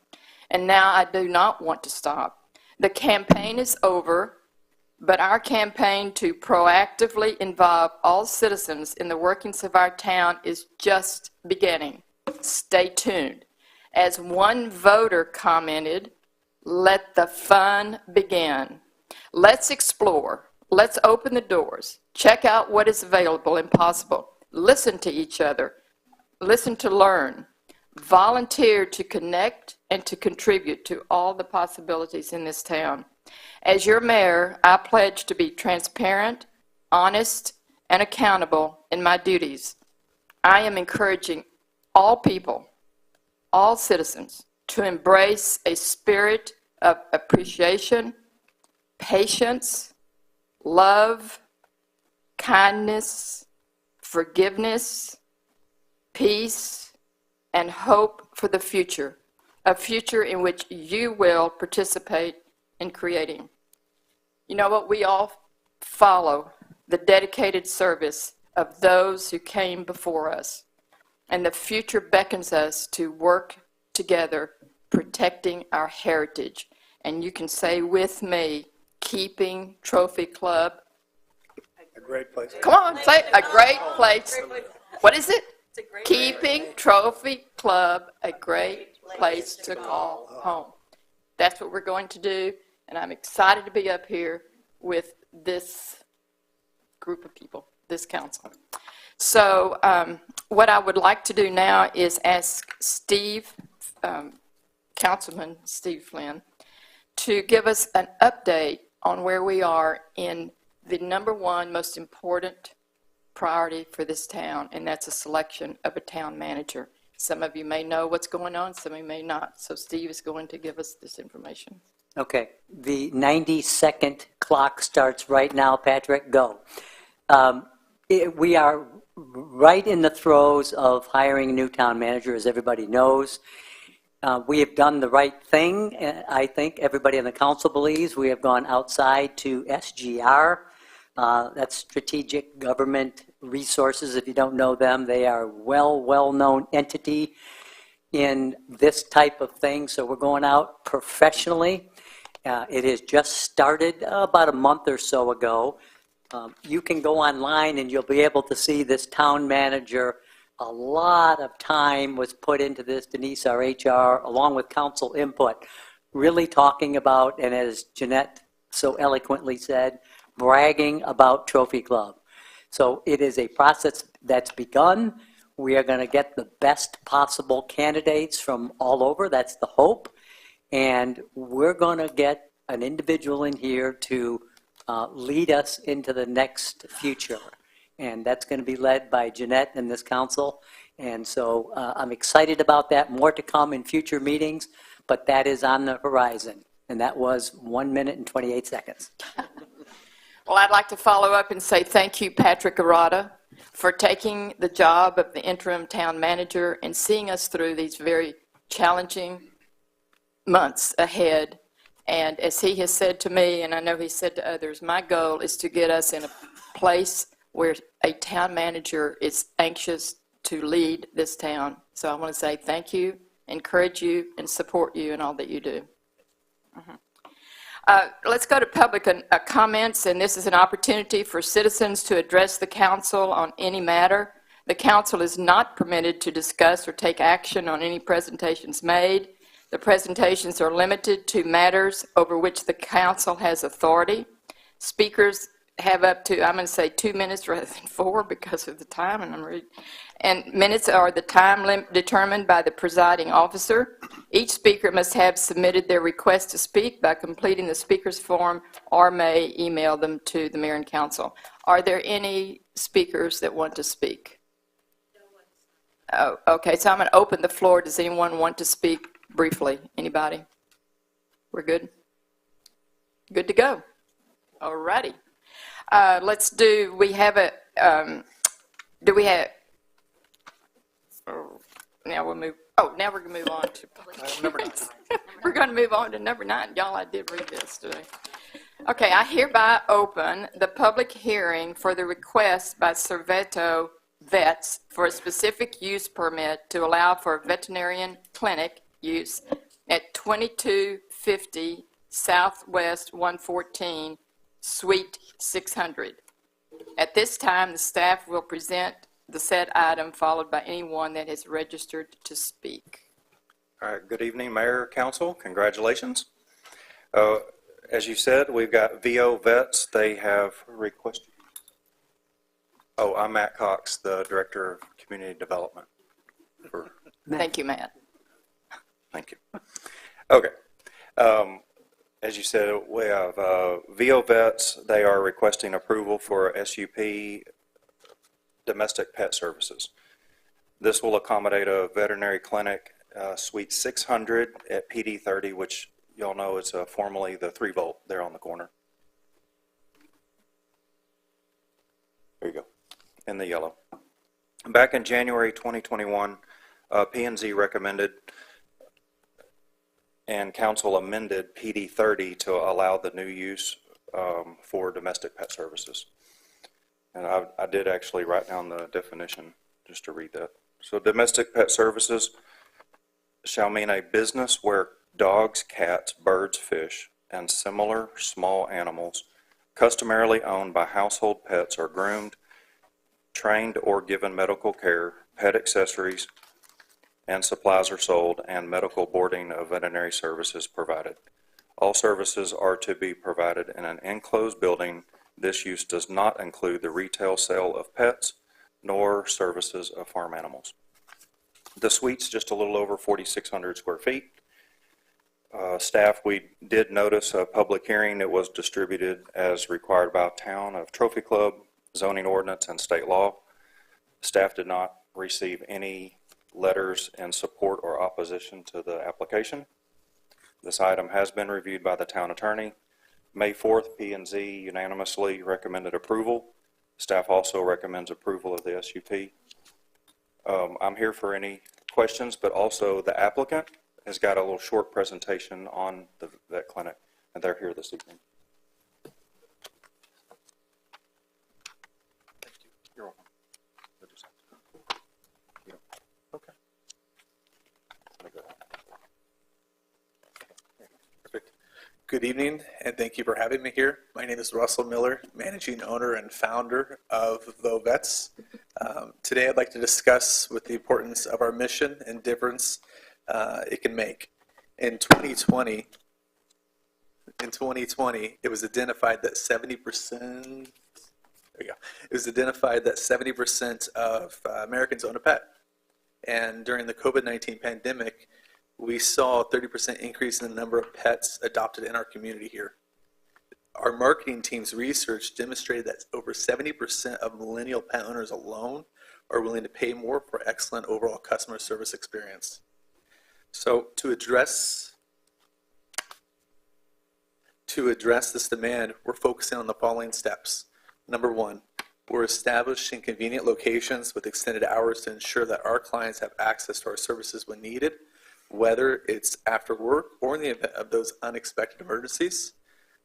Speaker 11: And now I do not want to stop. The campaign is over, but our campaign to proactively involve all citizens in the workings of our town is just beginning. Stay tuned. As one voter commented, let the fun begin. Let's explore. Let's open the doors. Check out what is available and possible. Listen to each other. Listen to learn. Volunteer to connect and to contribute to all the possibilities in this town. As your mayor, I pledge to be transparent, honest, and accountable in my duties. I am encouraging all people, all citizens, to embrace a spirit of appreciation, patience, love, kindness, forgiveness, peace, and hope for the future, a future in which you will participate in creating. You know what? We all follow the dedicated service of those who came before us, and the future beckons us to work together, protecting our heritage. And you can say with me, keeping Trophy Club.
Speaker 8: A great place.
Speaker 11: Come on, say it. A great place. What is it? Keeping Trophy Club a great place to call home. That's what we're going to do, and I'm excited to be up here with this group of people, this council. So what I would like to do now is ask Steve, Councilman Steve Flynn, to give us an update on where we are in the #1 most important priority for this town, and that's a selection of a town manager. Some of you may know what's going on, some of you may not. So Steve is going to give us this information.
Speaker 4: Okay, the 90-second clock starts right now. Patrick, go. We are right in the throes of hiring a new town manager, as everybody knows. We have done the right thing, I think everybody on the council believes. We have gone outside to SGR, that's Strategic Government Resources. If you don't know them, they are well-known entity in this type of thing. So we're going out professionally. It has just started about a month or so ago. You can go online and you'll be able to see this town manager. A lot of time was put into this. Denise, our HR, along with council input, really talking about, and as Jeanette so eloquently said, bragging about Trophy Club. So it is a process that's begun. We are going to get the best possible candidates from all over. That's the hope. And we're going to get an individual in here to lead us into the next future. And that's going to be led by Jeanette and this council. And so I'm excited about that. More to come in future meetings, but that is on the horizon. And that was 1 minute and 28 seconds.
Speaker 11: Well, I'd like to follow up and say thank you, Patrick Arata, for taking the job of the interim town manager and seeing us through these very challenging months ahead. And as he has said to me, and I know he said to others, my goal is to get us in a place where a town manager is anxious to lead this town. So I want to say thank you, encourage you, and support you in all that you do. Let's go to public comments, and this is an opportunity for citizens to address the council on any matter. The council is not permitted to discuss or take action on any presentations made. The presentations are limited to matters over which the council has authority. Speakers have up to, I'm going to say 2 minutes rather than 4 because of the time, and minutes are the time determined by the presiding officer. Each speaker must have submitted their request to speak by completing the speaker's form or may email them to the mayor and council. Are there any speakers that want to speak? Oh, okay, so I'm going to open the floor. Does anyone want to speak briefly? Anybody? We're good? Good to go. All righty. Let's do, we have a, do we have, now we'll move, now we're going to move on to public
Speaker 3: Number 9.
Speaker 11: We're going to move on to number 9. Y'all, I did read this today. Okay, I hereby open the public hearing for the request by Serveto Vets for a specific use permit to allow for veterinarian clinic use at 2250 Southwest 114, Suite 600. At this time, the staff will present the said item, followed by anyone that has registered to speak.
Speaker 12: All right, good evening, Mayor, Council. Congratulations. As you said, we've got VO Vets. They have requested. Oh, I'm Matt Cox, the Director of Community Development.
Speaker 11: Thank you, Matt.
Speaker 12: Thank you. Okay. As you said, we have VO Vets. They are requesting approval for SUP domestic pet services. This will accommodate a veterinary clinic, Suite 600 at PD 30, which y'all know is formerly the 3-volt there on the corner. There you go, in the yellow. Back in January 2021, P&Z recommended and council amended PD 30 to allow the new use for domestic pet services. And I did actually write down the definition just to read that. So domestic pet services shall mean a business where dogs, cats, birds, fish, and similar small animals customarily owned by household pets are groomed, trained, or given medical care, pet accessories, and supplies are sold, and medical boarding of veterinary services provided. All services are to be provided in an enclosed building. This use does not include the retail sale of pets, nor services of farm animals. The suite's just a little over 4,600 square feet. Staff, we did notice a public hearing. It was distributed as required by town of Trophy Club zoning ordinance, and state law. Staff did not receive any letters in support or opposition to the application. This item has been reviewed by the town attorney. May 4th, P&Z unanimously recommended approval. Staff also recommends approval of the SUP. I'm here for any questions, but also the applicant has got a little short presentation on the vet clinic, and they're here this evening. Thank you. You're welcome. Okay.
Speaker 8: Perfect. Good evening, and thank you for having me here. My name is Russell Miller, managing owner and founder of VoVets. Today, I'd like to discuss with the importance of our mission and difference it can make. In 2020, it was identified that 70%. There we go. It was identified that 70% of Americans own a pet, and during the COVID-19 pandemic, we saw a 30% increase in the number of pets adopted in our community here. Our marketing team's research demonstrated that over 70% of millennial pet owners alone are willing to pay more for excellent overall customer service experience. So to address this demand, we're focusing on the following steps. Number one, we're establishing convenient locations with extended hours to ensure that our clients have access to our services when needed, whether it's after work or in the event of those unexpected emergencies.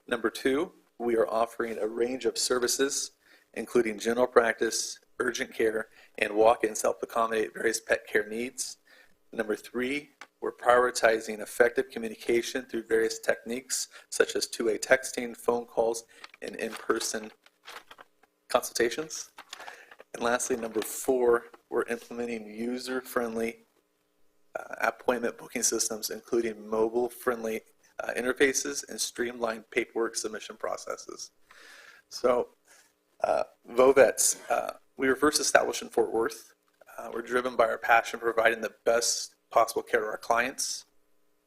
Speaker 8: Number two, we are offering a range of services, including general practice, urgent care, and walk-ins to help accommodate various pet care needs. Number three, we're prioritizing effective communication through various techniques, such as two-way texting, phone calls, and in-person consultations. And lastly, number four, we're implementing user-friendly appointment booking systems, including mobile-friendly interfaces and streamlined paperwork submission processes. So, VoVets, we were first established in Fort Worth. We're driven by our passion for providing the best possible care to our clients,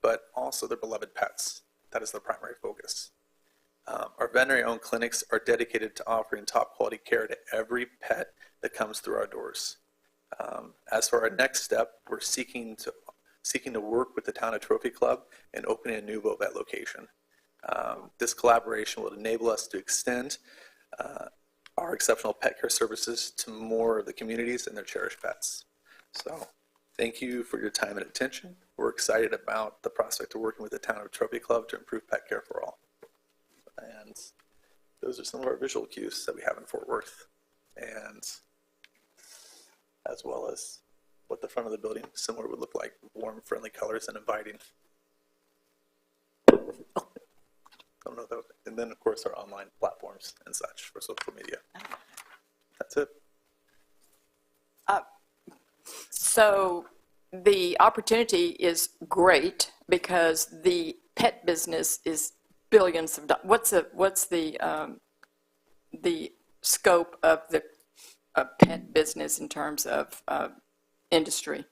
Speaker 8: but also their beloved pets. That is their primary focus. Our veterinary-owned clinics are dedicated to offering top-quality care to every pet that comes through our doors. As for our next step, we're seeking to work with the town of Trophy Club and opening a new VoVet location. This collaboration will enable us to extend our exceptional pet care services to more of the communities and their cherished pets. So, thank you for your time and attention. We're excited about the prospect of working with the town of Trophy Club to improve pet care for all. And those are some of our visual cues that we have in Fort Worth, and as well as what the front of the building similar would look like: warm, friendly colors and inviting. I don't know that. And then, of course, our online platforms and such for social media. That's it.
Speaker 11: So the opportunity is great because the pet business is billions of dollars. What's the scope of the pet business in terms of industry?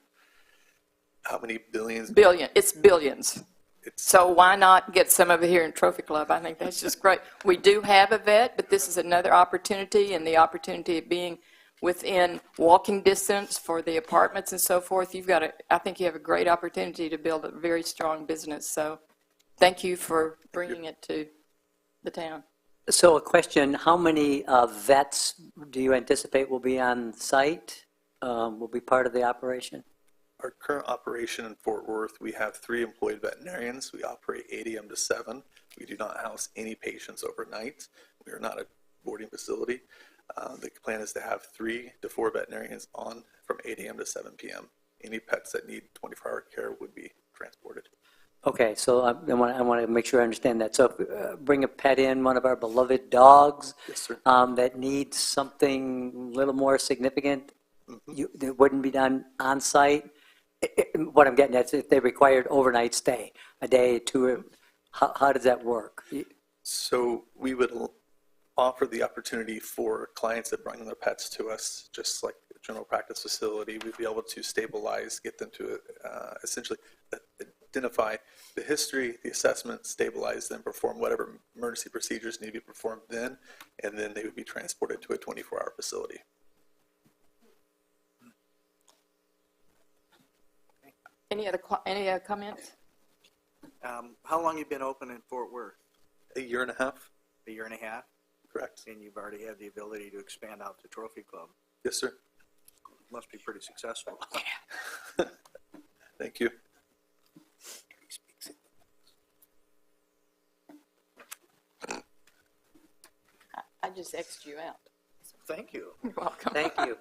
Speaker 8: How many billions?
Speaker 11: Billion. It's billions. So why not get some of it here in Trophy Club? I think that's just great. We do have a vet, but this is another opportunity, and the opportunity of being within walking distance for the apartments and so forth. I think you have a great opportunity to build a very strong business. So thank you for bringing it to the town.
Speaker 4: So a question, how many vets do you anticipate will be on site, will be part of the operation?
Speaker 8: Our current operation in Fort Worth, we have 3 employed veterinarians. We operate 8 a.m. to 7. We do not house any patients overnight. We are not a boarding facility. The plan is to have 3 to 4 veterinarians on from 8 a.m. to 7 p.m. Any pets that need 24-hour care would be transported.
Speaker 4: Okay, so I want to make sure I understand that. So if, bring a pet in, one of our beloved dogs,
Speaker 8: Yes, sir.
Speaker 4: that needs something a little more significant, it wouldn't be done on site. What I'm getting at is if they required overnight stay, a day, 2, how does that work?
Speaker 8: So we would offer the opportunity for clients that bring their pets to us, just like a general practice facility. We'd be able to stabilize, get them to essentially identify the history, the assessment, stabilize them, perform whatever emergency procedures need to be performed then, and then they would be transported to a 24-hour facility.
Speaker 11: Any other comments?
Speaker 9: How long you been open in Fort Worth?
Speaker 8: A year and a half,
Speaker 9: A year and a half?
Speaker 8: correct?
Speaker 9: And you've already had the ability to expand out to Trophy Club.
Speaker 8: Yes, sir.
Speaker 9: Must be pretty successful.
Speaker 8: Thank you.
Speaker 11: I just X'd you out.
Speaker 9: Thank you.
Speaker 11: You're welcome.
Speaker 4: Thank you.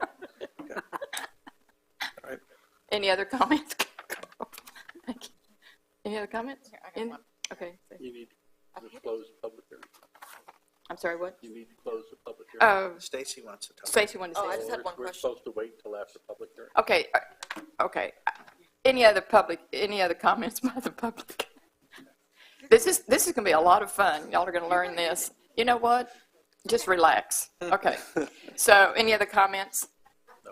Speaker 8: All right.
Speaker 11: Any other comments? Thank you. Any other comments? Okay.
Speaker 7: You need to close the public hearing.
Speaker 11: I'm sorry, what?
Speaker 7: You need to close the public hearing.
Speaker 9: Stacy wants to talk.
Speaker 11: Stacy wanted to say.
Speaker 6: I just had one
Speaker 7: We're
Speaker 6: question.
Speaker 7: supposed to wait until after public hearing.
Speaker 11: Okay, okay. Any other comments by the public? This is gonna be a lot of fun. Y'all are gonna learn this. You know what? Just relax. Okay. So, any other comments?
Speaker 8: No.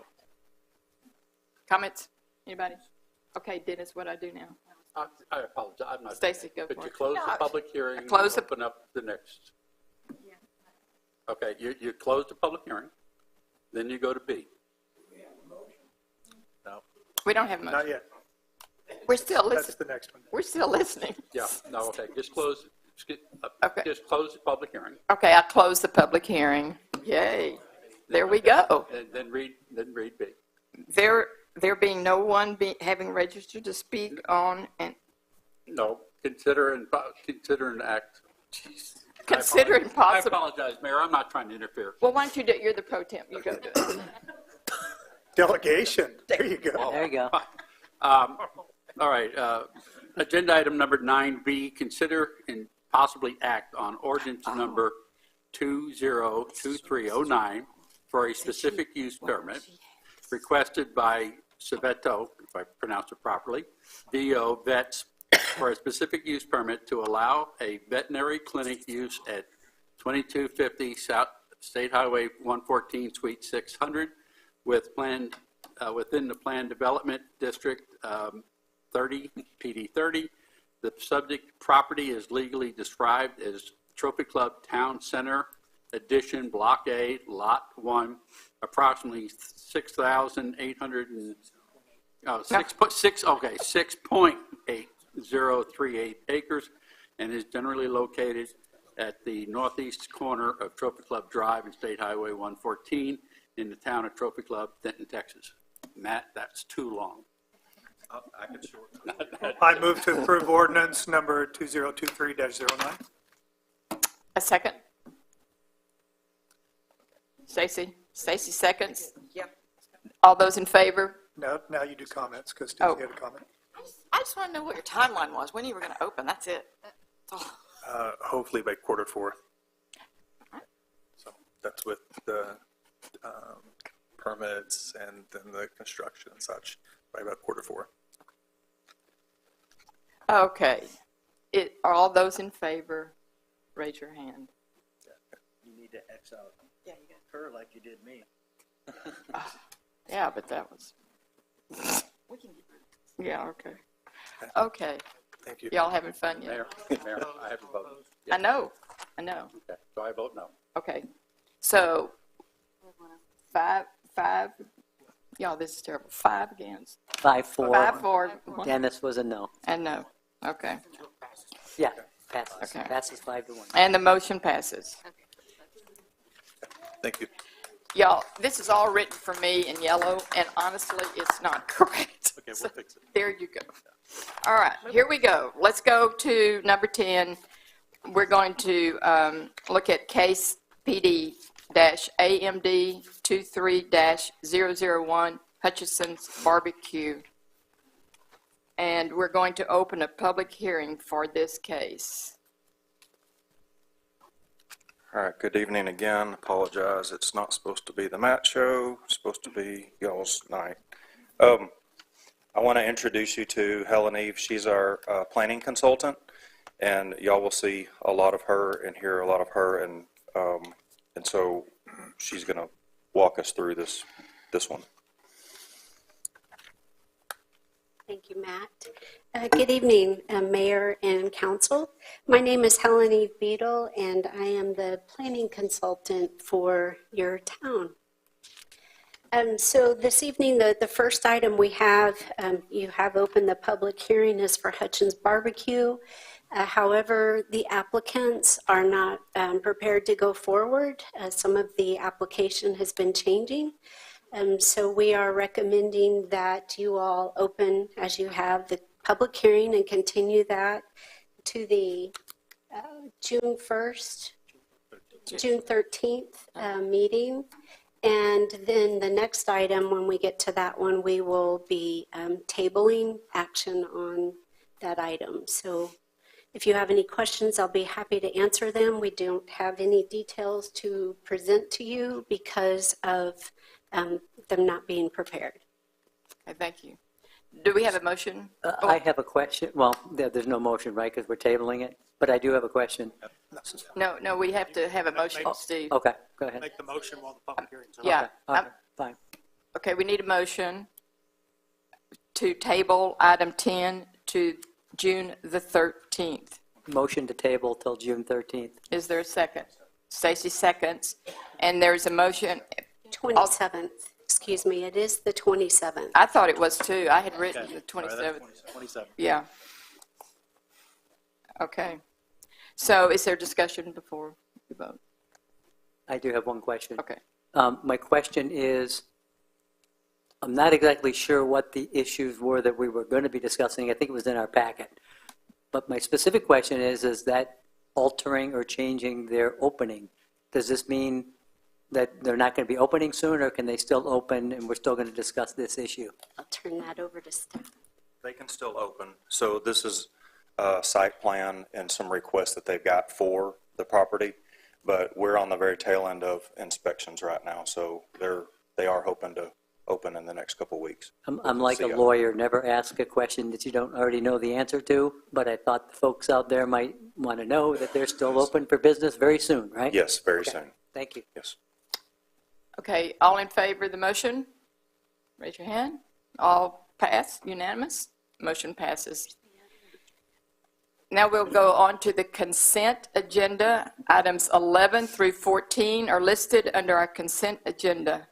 Speaker 11: Comments? Anybody? Okay, Dennis, what I do now?
Speaker 7: I apologize, I'm not.
Speaker 11: Stacy, go
Speaker 7: But
Speaker 11: for
Speaker 7: you
Speaker 11: it.
Speaker 7: close the public hearing,
Speaker 11: close the-
Speaker 7: open up the next. Okay, you close the public hearing, then you go to B.
Speaker 9: No.
Speaker 11: We don't have
Speaker 3: Not
Speaker 11: much.
Speaker 3: yet.
Speaker 11: We're still
Speaker 3: That's
Speaker 11: listening.
Speaker 3: the next one.
Speaker 11: We're still listening.
Speaker 7: Yeah, no, okay, just close,
Speaker 11: Okay.
Speaker 7: just close the public hearing,
Speaker 11: Okay, I close the public hearing. Yay. There we go.
Speaker 7: and then read B.
Speaker 11: There being no one having registered to speak on and
Speaker 7: No, consider and act.
Speaker 11: considering
Speaker 7: I
Speaker 11: possible.
Speaker 7: apologize, Mayor, I'm not trying to interfere.
Speaker 11: Well, why don't you do it? You're the pro temp. You go do it.
Speaker 3: Delegation. There you go.
Speaker 4: There you go.
Speaker 7: All right, agenda item number 9B, consider and possibly act on ordinance number 202309 for a specific use permit requested by Saveto, if I pronounce it properly, VO Vets, for a specific use permit to allow a veterinary clinic use at 2250 South State Highway 114, Suite 600, with planned, within the Planned Development District 30, PD 30. The subject property is legally described as Trophy Club Town Center Addition, Block A, Lot 1, approximately 6.8038 acres, and is generally located at the northeast corner of Trophy Club Drive and State Highway 114 in the town of Trophy Club, Denton, Texas. Matt, that's too long.
Speaker 12: I can shorten.
Speaker 3: I move to approve ordinance number 2023-09.
Speaker 11: A second? Stacy seconds?
Speaker 6: Yep.
Speaker 11: All those in favor?
Speaker 3: Now you do comments, because
Speaker 11: Oh.
Speaker 3: Stacy had a comment.
Speaker 6: I just want to know what your timeline was, when you were going to open, that's it. That's all.
Speaker 8: Hopefully by Q4. So that's with the permits and then the construction and such, by about Q4.
Speaker 11: Okay. Are all those in favor? Raise your hand.
Speaker 9: You need to X out her like you did me.
Speaker 11: Yeah, but that was. Yeah, okay. Okay.
Speaker 8: Thank you.
Speaker 11: Y'all having fun yet?
Speaker 7: Mayor, I have a vote.
Speaker 11: I know.
Speaker 7: Okay, so I vote no.
Speaker 11: Okay. So, five, y'all, this is terrible. 5 against.
Speaker 4: 5-4.
Speaker 11: 5-4,
Speaker 4: Dennis was a no.
Speaker 11: and no. Okay.
Speaker 4: Yeah, passes.
Speaker 11: Okay.
Speaker 4: Passes 5-1.
Speaker 11: And the motion passes.
Speaker 8: Thank you.
Speaker 11: Y'all, this is all written for me in yellow, and honestly, it's not correct.
Speaker 8: Okay, we'll fix it.
Speaker 11: There you go. All right, here we go. Let's go to number 10. We're going to look at case PD-AMD 23-001, Hutchison's Barbecue. And we're going to open a public hearing for this case.
Speaker 12: All right, good evening again. Apologize, it's not supposed to be the Matt show, it's supposed to be y'all's night. I want to introduce you to Helen Eve. She's our planning consultant, and y'all will see a lot of her and hear a lot of her, and so she's going to walk us through this one.
Speaker 13: Thank you, Matt. Good evening, Mayor and Council. My name is Helen Eve Beadle, and I am the planning consultant for your town. So this evening, the first item we have, you have opened the public hearing, is for Hutchins Barbecue. However, the applicants are not prepared to go forward. Some of the application has been changing. So we are recommending that you all open, as you have, the public hearing and continue that to the June 13th meeting. And then the next item, when we get to that one, we will be tabling action on that item. So if you have any questions, I'll be happy to answer them. We don't have any details to present to you because of them not being prepared.
Speaker 11: Okay, thank you. Do we have a motion?
Speaker 4: I have a question. Well, there's no motion, right, because we're tabling it? But I do have a question.
Speaker 11: No, we have to have a motion, Steve.
Speaker 4: Okay, go ahead.
Speaker 3: Make the motion while the public hearing's on.
Speaker 11: Yeah.
Speaker 4: Okay, fine.
Speaker 11: Okay, we need a motion to table item 10 to June the 13th.
Speaker 4: Motion to table till June 13th.
Speaker 11: Is there a second? Stacy seconds. And there's a motion.
Speaker 13: 27th, excuse me, it is the 27th.
Speaker 11: I thought it was too. I had written the 27th.
Speaker 9: 27.
Speaker 11: Yeah. Okay. So is there discussion before we vote?
Speaker 4: I do have one question.
Speaker 11: Okay.
Speaker 4: My question is, I'm not exactly sure what the issues were that we were going to be discussing. I think it was in our packet. But my specific question is that altering or changing their opening? Does this mean that they're not going to be opening soon, or can they still open and we're still going to discuss this issue?
Speaker 13: I'll turn that over to staff.
Speaker 12: They can still open. So this is a site plan and some requests that they've got for the property, but we're on the very tail end of inspections right now, so they are hoping to open in the next couple of weeks.
Speaker 4: I'm like a lawyer, never ask a question that you don't already know the answer to, but I thought the folks out there might want to know that they're still open for business very soon, right?
Speaker 12: Yes, very
Speaker 4: Okay.
Speaker 12: soon.
Speaker 4: Thank you.
Speaker 12: Yes.
Speaker 11: Okay, all in favor of the motion? Raise your hand. All pass, unanimous? Motion passes. Now we'll go on to the consent agenda. Items 11 through 14 are listed under our consent agenda.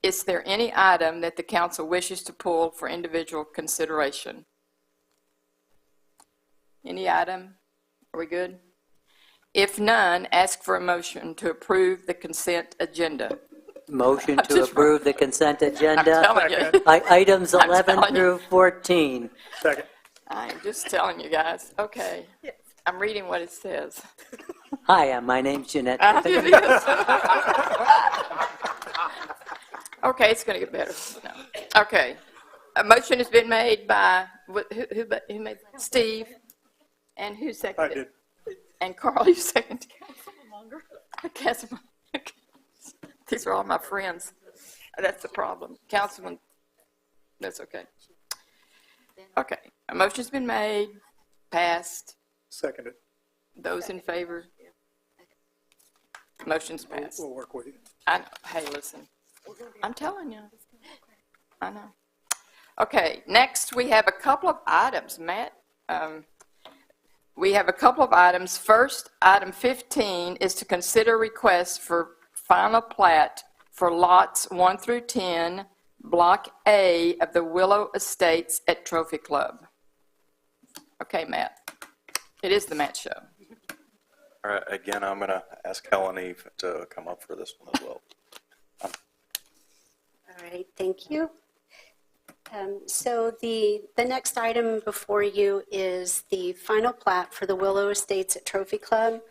Speaker 11: Is there any item that the council wishes to pull for individual consideration? Any item? Are we good? If none, ask for a motion to approve the consent agenda.
Speaker 4: Motion to approve the consent agenda.
Speaker 11: I'm telling you.
Speaker 4: Items
Speaker 11: I'm
Speaker 4: 11
Speaker 11: telling you.
Speaker 4: through 14.
Speaker 3: Second.
Speaker 11: I'm just telling you guys. Okay. I'm reading what it says.
Speaker 4: Hi, my name's Jeanette.
Speaker 11: It is. Okay, it's going to get better. No. Okay. A motion has been made by, who made that? Steve. And who
Speaker 3: I
Speaker 11: seconded
Speaker 3: did.
Speaker 11: it? And Carl, you seconded. Councilman. These are all my friends. That's the problem. Councilman, that's okay. Okay. A motion's been made, passed.
Speaker 3: Seconded.
Speaker 11: Those in favor? Motion's passed.
Speaker 3: We'll work with you.
Speaker 11: I know. Hey, listen. I'm telling you. I know. Okay, next we have a couple of items, Matt. We have a couple of items. First, item 15 is to consider requests for final plat for lots 1 through 10, Block A of the Willow Estates at Trophy Club. Okay, Matt. It is the Matt Show.
Speaker 12: All right, again, I'm going to ask Helen Eve to come up for this one as well.
Speaker 13: All right, thank you. So the next item before you is the final plat for the Willow Estates at Trophy Club.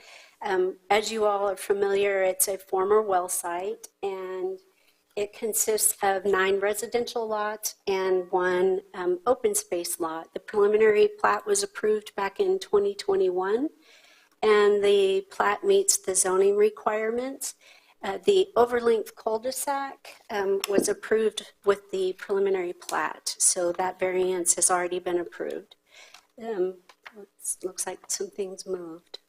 Speaker 13: As you all are familiar, it's a former well site, and it consists of 9 residential lots and 1 open space lot. The preliminary plat was approved back in 2021, and the plat meets the zoning requirements. The overlength cul-de-sac was approved with the preliminary plat, so that variance has already been approved. Looks like some things moved.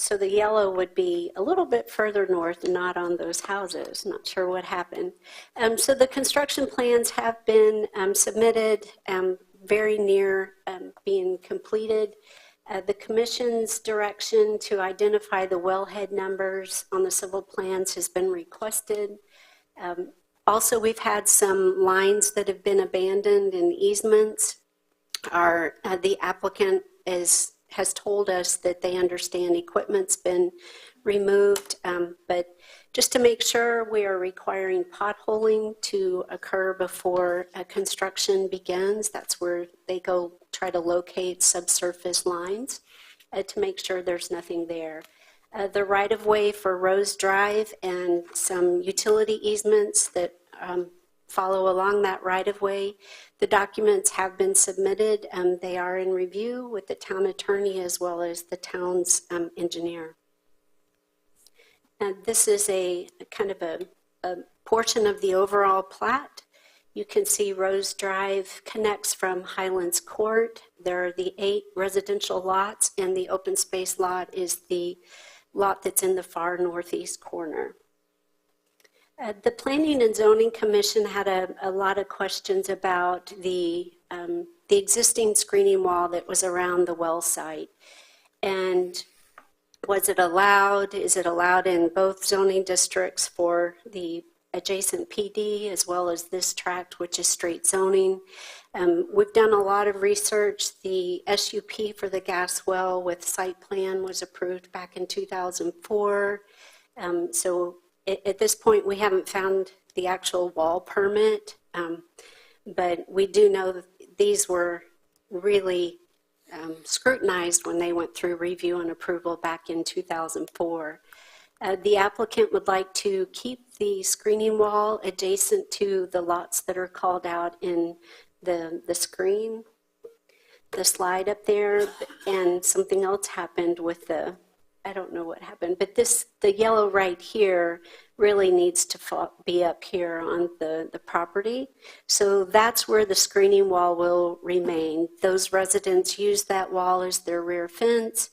Speaker 13: So the yellow would be a little bit further north, not on those houses. Not sure what happened. So the construction plans have been submitted. very near being completed. The commission's direction to identify the wellhead numbers on the civil plans has been requested. Also, we've had some lines that have been abandoned in easements. The applicant has told us that they understand equipment's been removed, but just to make sure, we are requiring potholing to occur before construction begins. That's where they go try to locate subsurface lines to make sure there's nothing there. The right-of-way for Rose Drive and some utility easements that follow along that right-of-way. The documents have been submitted. They are in review with the town attorney as well as the town's engineer. And this is a kind of a portion of the overall plat. You can see Rose Drive connects from Highlands Court. There are the 8 residential lots, and the open space lot is the lot that's in the far northeast corner. The Planning and Zoning Commission had a lot of questions about the existing screening wall that was around the well site. And was it allowed? Is it allowed in both zoning districts for the adjacent PD as well as this tract, which is straight zoning? We've done a lot of research. The SUP for the gas well with site plan was approved back in 2004. So at this point, we haven't found the actual wall permit, but we do know that these were really scrutinized when they went through review and approval back in 2004. The applicant would like to keep the screening wall adjacent to the lots that are called out in the screen, the slide up there, and something else happened with the, I don't know what happened, but the yellow right here really needs to be up here on the property. So that's where the screening wall will remain. Those residents use that wall as their rear fence.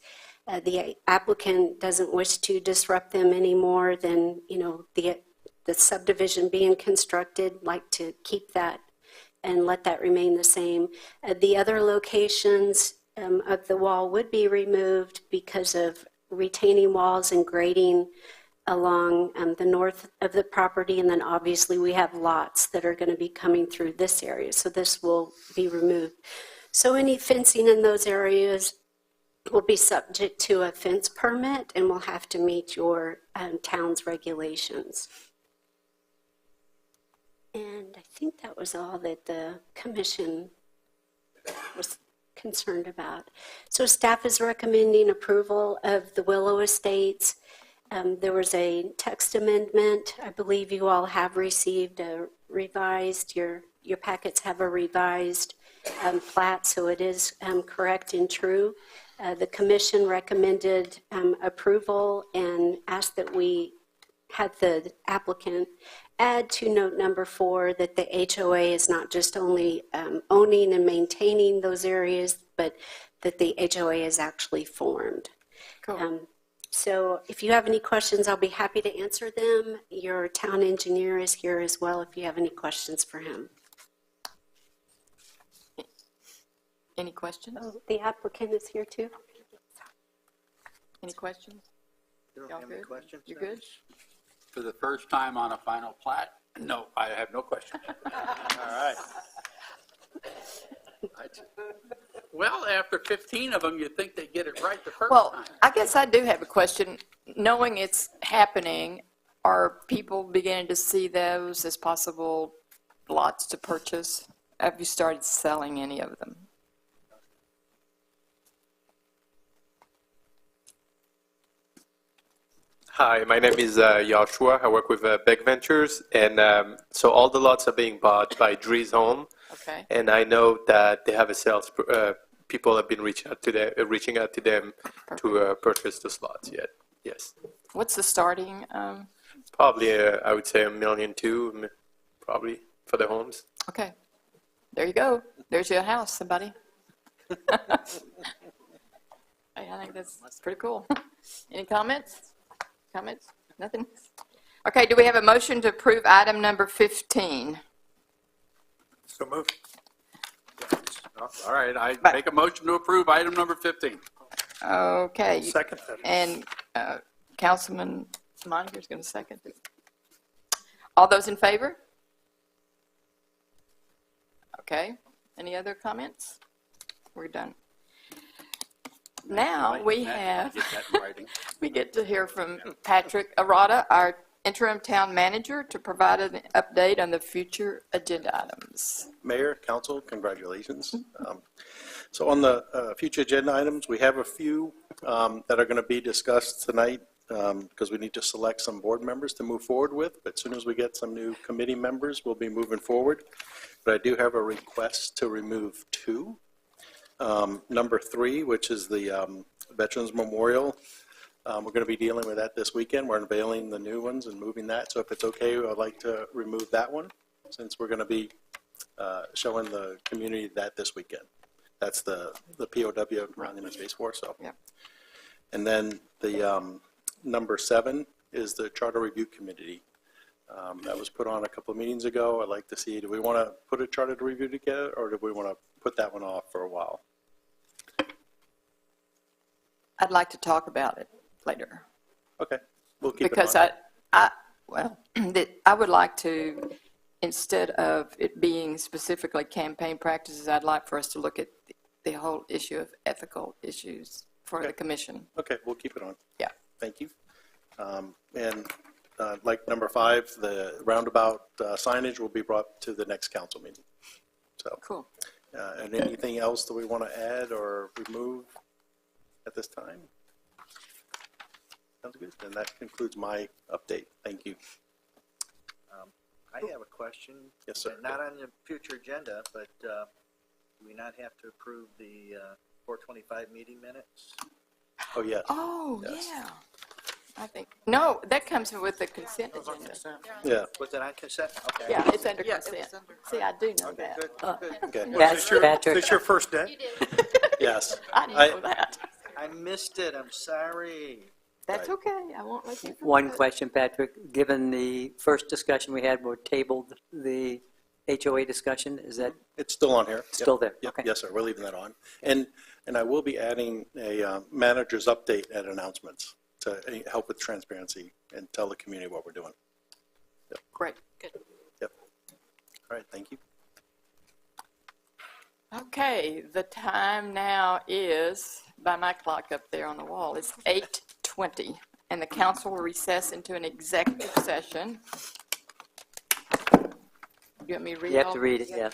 Speaker 13: The applicant doesn't wish to disrupt them any more than, the subdivision being constructed, like to keep that and let that remain the same. The other locations of the wall would be removed because of retaining walls and grading along the north of the property, and then obviously we have lots that are going to be coming through this area, so this will be removed. So any fencing in those areas will be subject to a fence permit and will have to meet your town's regulations. And I think that was all that the commission was concerned about. So staff is recommending approval of the Willow Estates. There was a text amendment. I believe you all have received a revised, your packets have a revised plat, so it is correct and true. The commission recommended approval and asked that we had the applicant add to note number 4 that the HOA is not just only owning and maintaining those areas, but that the HOA is actually formed.
Speaker 11: Cool.
Speaker 13: So if you have any questions, I'll be happy to answer them. Your town engineer is here as well if you have any questions for him.
Speaker 11: Any questions?
Speaker 13: Oh, the applicant is here too.
Speaker 11: Any questions?
Speaker 9: You don't
Speaker 11: Y'all
Speaker 9: have any
Speaker 11: good?
Speaker 9: questions?
Speaker 11: You good?
Speaker 7: For the first time on a final plat? No, I have no questions.
Speaker 3: All right.
Speaker 7: Well, after 15 of them, you'd think they'd get it right the first
Speaker 11: Well,
Speaker 7: time.
Speaker 11: I guess I do have a question. Knowing it's happening, are people beginning to see those as possible lots to purchase? Have you started selling any of them?
Speaker 14: Hi, my name is Joshua. I work with Beck Ventures, and so all the lots are being bought by Dries Home,
Speaker 11: Okay.
Speaker 14: and I know that they have a sales. People have been reaching out to them to purchase those lots. Yet, yes,
Speaker 11: What's the starting?
Speaker 14: probably I would say $1.2 million, probably for the homes.
Speaker 11: Okay. There you go. There's your house, somebody. I think that's pretty cool. Any comments? Comments? Nothing? Okay, do we have a motion to approve item number 15?
Speaker 3: So moved.
Speaker 7: All right, I
Speaker 11: But-
Speaker 7: make a motion to approve item number 15.
Speaker 11: Okay.
Speaker 3: Second that.
Speaker 11: And Councilman Moniker's going to second it. All those in favor? Okay. Any other comments? We're done. Now, we have,
Speaker 7: Get that in writing.
Speaker 11: we get to hear from Patrick Arata, our interim town manager, to provide an update on the future agenda items.
Speaker 8: Mayor, council, congratulations. So on the future agenda items, we have a few that are going to be discussed tonight because we need to select some board members to move forward with. But as soon as we get some new committee members, we'll be moving forward. But I do have a request to remove two. Number 3, which is the Veterans Memorial. We're going to be dealing with that this weekend. We're unveiling the new ones and moving that. So if it's okay, I'd like to remove that one since we're going to be showing the community that this weekend. That's the POW Monument Space Force. So.
Speaker 11: Yeah.
Speaker 8: And then the number 7 is the Charter Review Committee. That was put on a couple of meetings ago. I'd like to see, do we want to put a charter to review together or do we want to put that one off for a while?
Speaker 11: I'd like to talk about it later.
Speaker 8: Okay, we'll keep
Speaker 11: Because
Speaker 8: it on.
Speaker 11: I would like to, instead of it being specifically campaign practices, I'd like for us to look at the whole issue of ethical issues for the commission.
Speaker 8: Okay, we'll keep it on.
Speaker 11: Yeah.
Speaker 8: Thank you. And like number 5, the roundabout signage will be brought to the next council meeting. So,
Speaker 11: Cool.
Speaker 8: and anything else that we want to add or remove at this time? Sounds good. And that concludes my update. Thank you.
Speaker 9: I have a question.
Speaker 8: Yes, sir.
Speaker 9: Not on the future agenda, but do we not have to approve the 425 meeting minutes?
Speaker 8: Oh, yes.
Speaker 11: Oh,
Speaker 8: Yes.
Speaker 11: yeah. I think, no, that comes with the consent agenda.
Speaker 8: Yeah.
Speaker 9: Was it on consent? Okay.
Speaker 11: Yeah, it's under consent. See, I do know
Speaker 9: Okay,
Speaker 11: that.
Speaker 9: good, good.
Speaker 8: Okay.
Speaker 4: Patrick,
Speaker 3: This your first day?
Speaker 8: Yes.
Speaker 11: I didn't know that.
Speaker 9: I missed it, I'm sorry.
Speaker 11: That's okay. I won't let you forget.
Speaker 4: one question, Patrick. Given the first discussion we had, we tabled the HOA discussion, is that
Speaker 8: It's still on here. Yep.
Speaker 4: still there?
Speaker 8: Yep.
Speaker 4: Okay.
Speaker 8: Yes, sir. We're leaving that on. And I will be adding a manager's update at announcements to help with transparency and tell the community what we're doing.
Speaker 11: Great, good.
Speaker 8: Yep. All right. Thank you.
Speaker 11: Okay, the time now is, by my clock up there on the wall, it's 8:20, and the council will recess into an executive session. You want me to read
Speaker 4: You
Speaker 11: all?
Speaker 4: have to read it, yeah.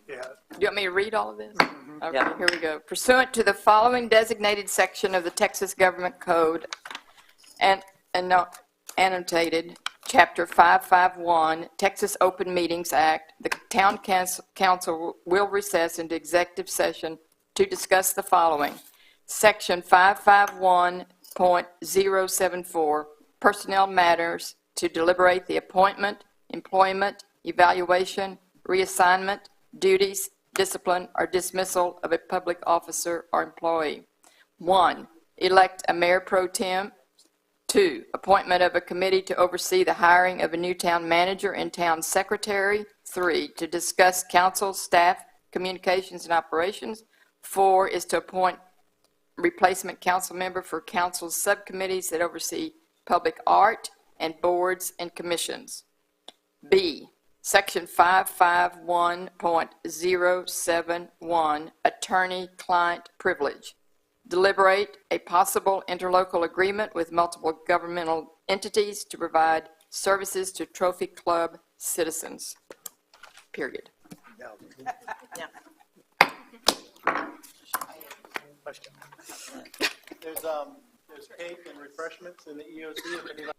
Speaker 3: Yeah.
Speaker 11: You want me to read all of this? Okay,
Speaker 4: Yeah.
Speaker 11: here we go. Pursuant to the following designated section of the Texas Government Code and annotated, Chapter 551, Texas Open Meetings Act, the town council will recess into executive session to discuss the following. Section 551.074, personnel matters, to deliberate the appointment, employment, evaluation, reassignment, duties, discipline, or dismissal of a public officer or employee. 1, elect a mayor pro tem. 2, appointment of a committee to oversee the hiring of a new town manager and town secretary. 3, to discuss council, staff, communications, and operations. 4 is to appoint replacement council member for council's subcommittees that oversee public art and boards and commissions. B, Section 551.071, attorney-client privilege. Deliberate a possible interlocal agreement with multiple governmental entities to provide services to Trophy Club citizens. Period.
Speaker 8: There's cake and refreshments in the EOC if anybody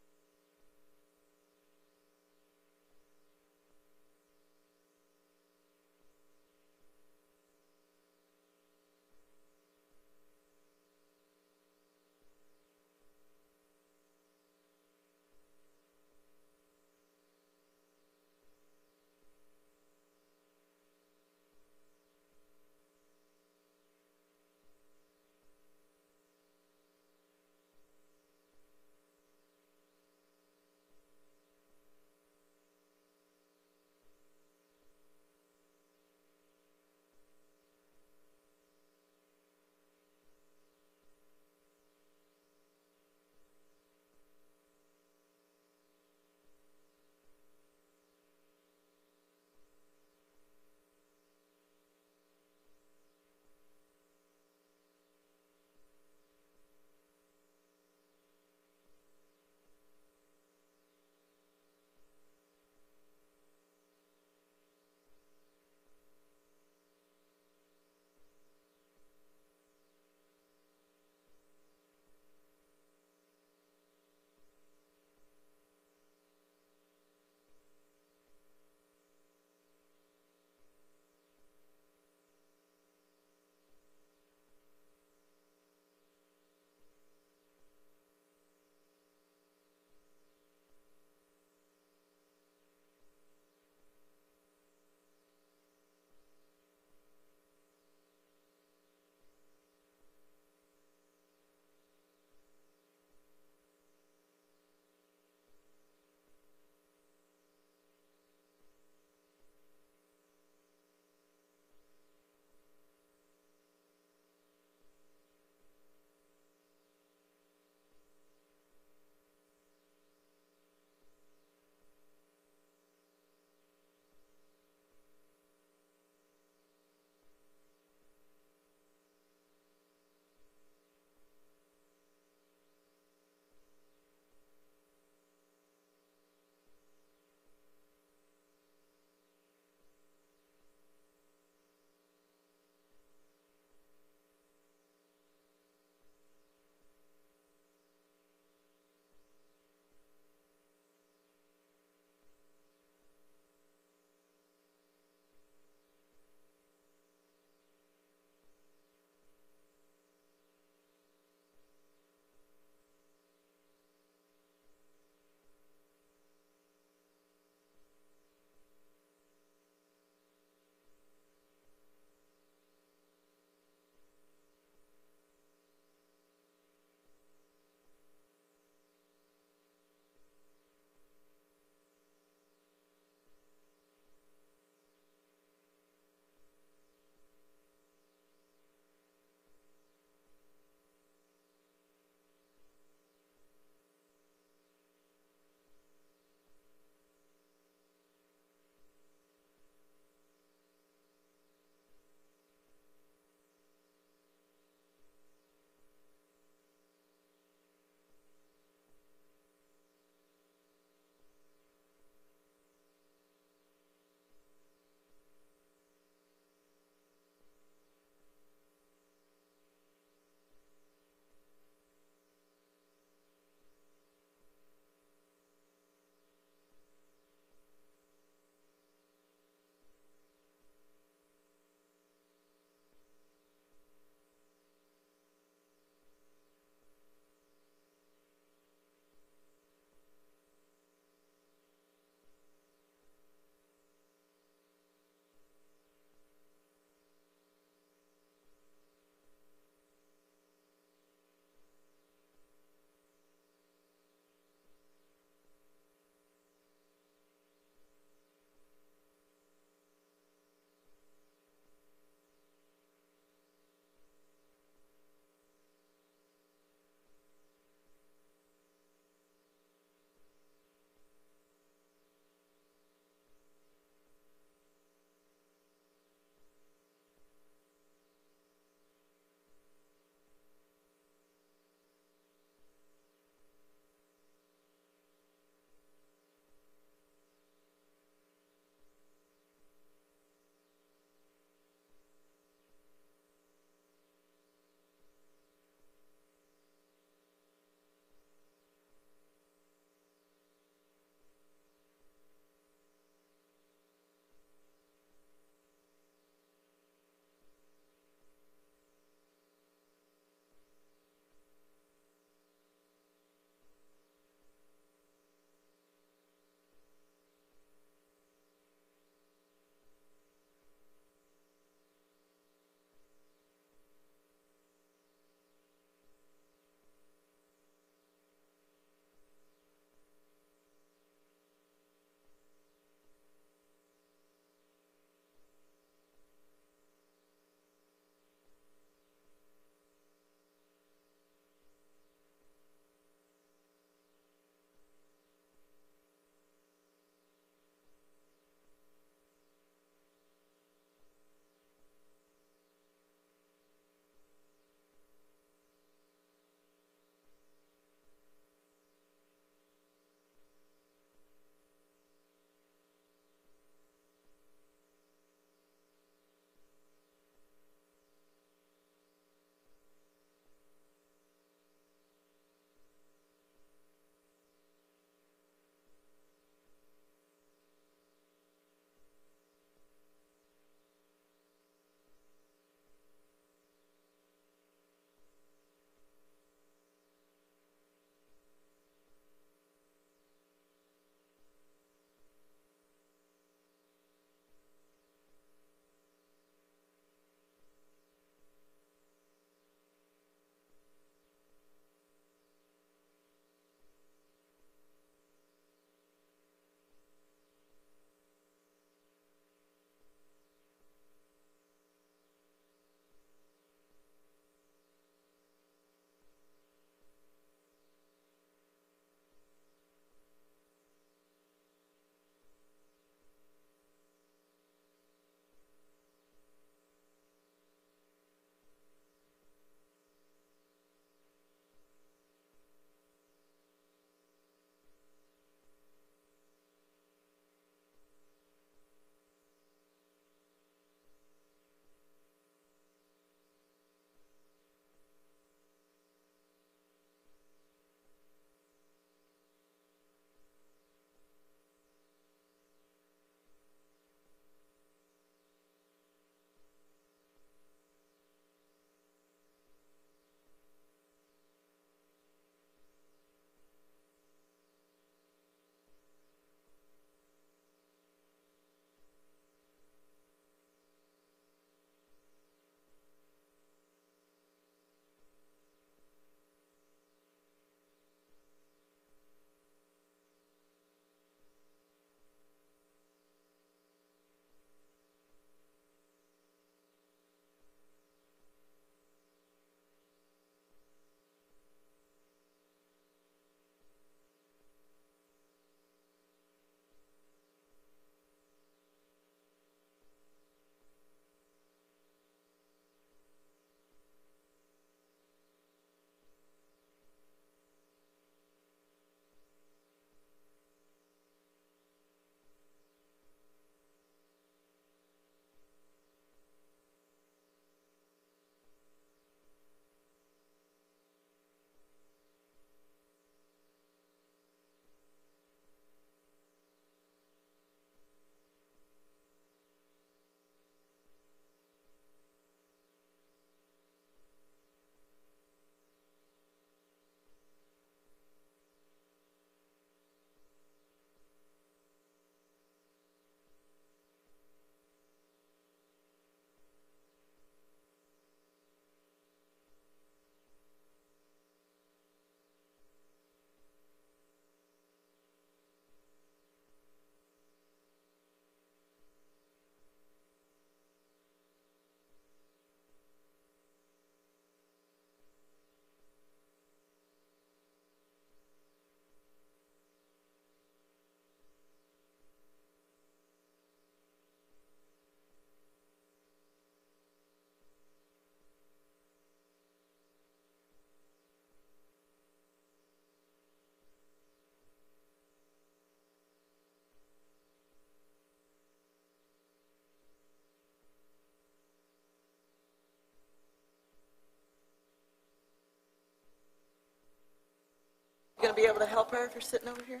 Speaker 15: be able to help her if you're sitting over here?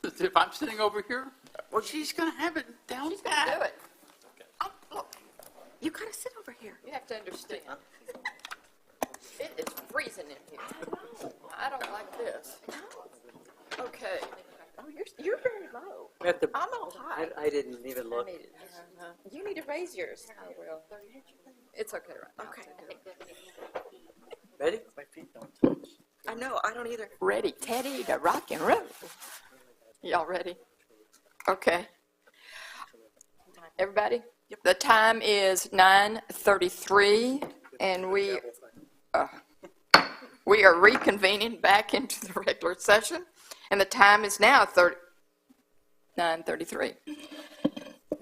Speaker 7: If I'm sitting over here, well, she's going to have it down pat.
Speaker 11: Do it.
Speaker 15: You gotta sit over here.
Speaker 11: You have to understand. It is freezing in here. I don't like this. Okay.
Speaker 15: Oh, you're very low.
Speaker 4: We have to-
Speaker 15: I'm all high.
Speaker 4: I didn't even look.
Speaker 15: You need to raise yours.
Speaker 11: I will. It's okay right now.
Speaker 15: Okay.
Speaker 4: Ready?
Speaker 15: I know, I don't either.
Speaker 11: Ready, Teddy, to rock and roll. Y'all ready? Okay. Everybody? The time is 9:33, and we are reconvening back into the regular session, and the time is now 9:33.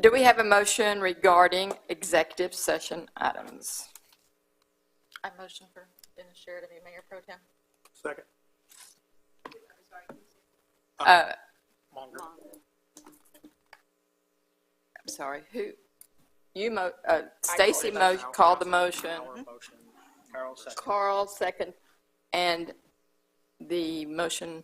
Speaker 11: Do we have a motion regarding executive session items?
Speaker 15: I motion for Dennis Sherrod to be mayor pro tem.
Speaker 3: Second. Monger.
Speaker 11: I'm sorry, who? Stacy called the motion.
Speaker 9: Our motion. Carl second.
Speaker 11: Carl, second, and the motion,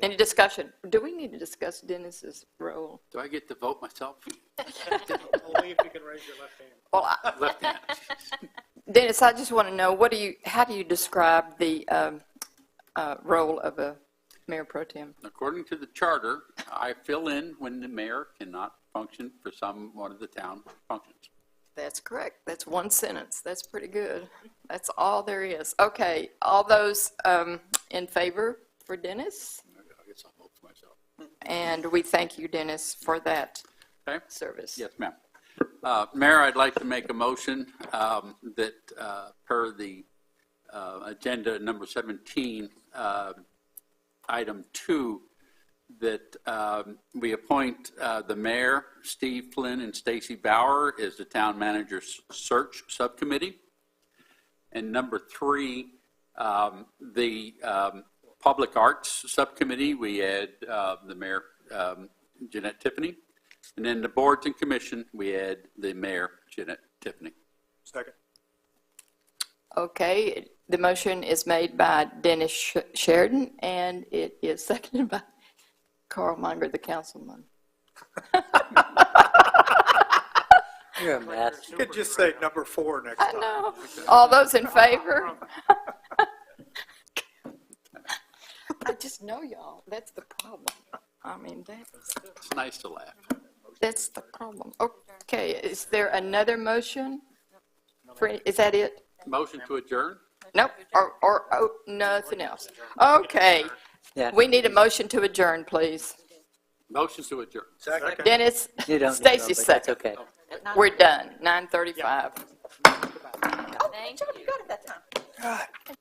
Speaker 11: any discussion? Do we need to discuss Dennis's role?
Speaker 7: Do I get to vote myself?
Speaker 3: Only if you can raise your left hand.
Speaker 11: Well,
Speaker 7: Left hand.
Speaker 11: Dennis, I just want to know, how do you describe the role of a mayor pro tem?
Speaker 7: According to the charter, I fill in when the mayor cannot function for one of the town functions.
Speaker 11: That's correct. That's one sentence. That's pretty good. That's all there is. Okay, all those in favor for Dennis?
Speaker 7: I guess I'll vote for myself.
Speaker 11: And we thank you, Dennis, for that
Speaker 7: Okay?
Speaker 11: service.
Speaker 7: Yes, ma'am. Mayor, I'd like to make a motion that per the agenda number 17, item 2, that we appoint the mayor, Steve Flynn, and Stacy Bauer as the town manager's search subcommittee. And number 3, the public arts subcommittee, we add the mayor, Jeanette Tiffany. And then the boards and commission, we add the mayor, Jeanette Tiffany.
Speaker 3: Second.
Speaker 11: Okay, the motion is made by Dennis Sheridan, and it is seconded by Carl Munger, the councilman.
Speaker 4: You're a mess.
Speaker 3: You could just say number 4 next
Speaker 11: I
Speaker 3: time.
Speaker 11: know. All those in favor? I just know y'all. That's the problem. I mean,
Speaker 7: It's nice to laugh.
Speaker 11: that's the problem. Okay, is there another motion? Is that it?
Speaker 7: Motion to adjourn?
Speaker 11: Nope, or nothing else. Okay,
Speaker 4: Yeah.
Speaker 11: we need a motion to adjourn, please.
Speaker 7: Motion to adjourn.
Speaker 3: Second.
Speaker 11: Dennis,
Speaker 4: You don't need
Speaker 11: Stacy
Speaker 4: one, but that's
Speaker 11: second.
Speaker 4: okay.
Speaker 11: We're done, 9:35.
Speaker 15: Oh, Joe, you got it that time.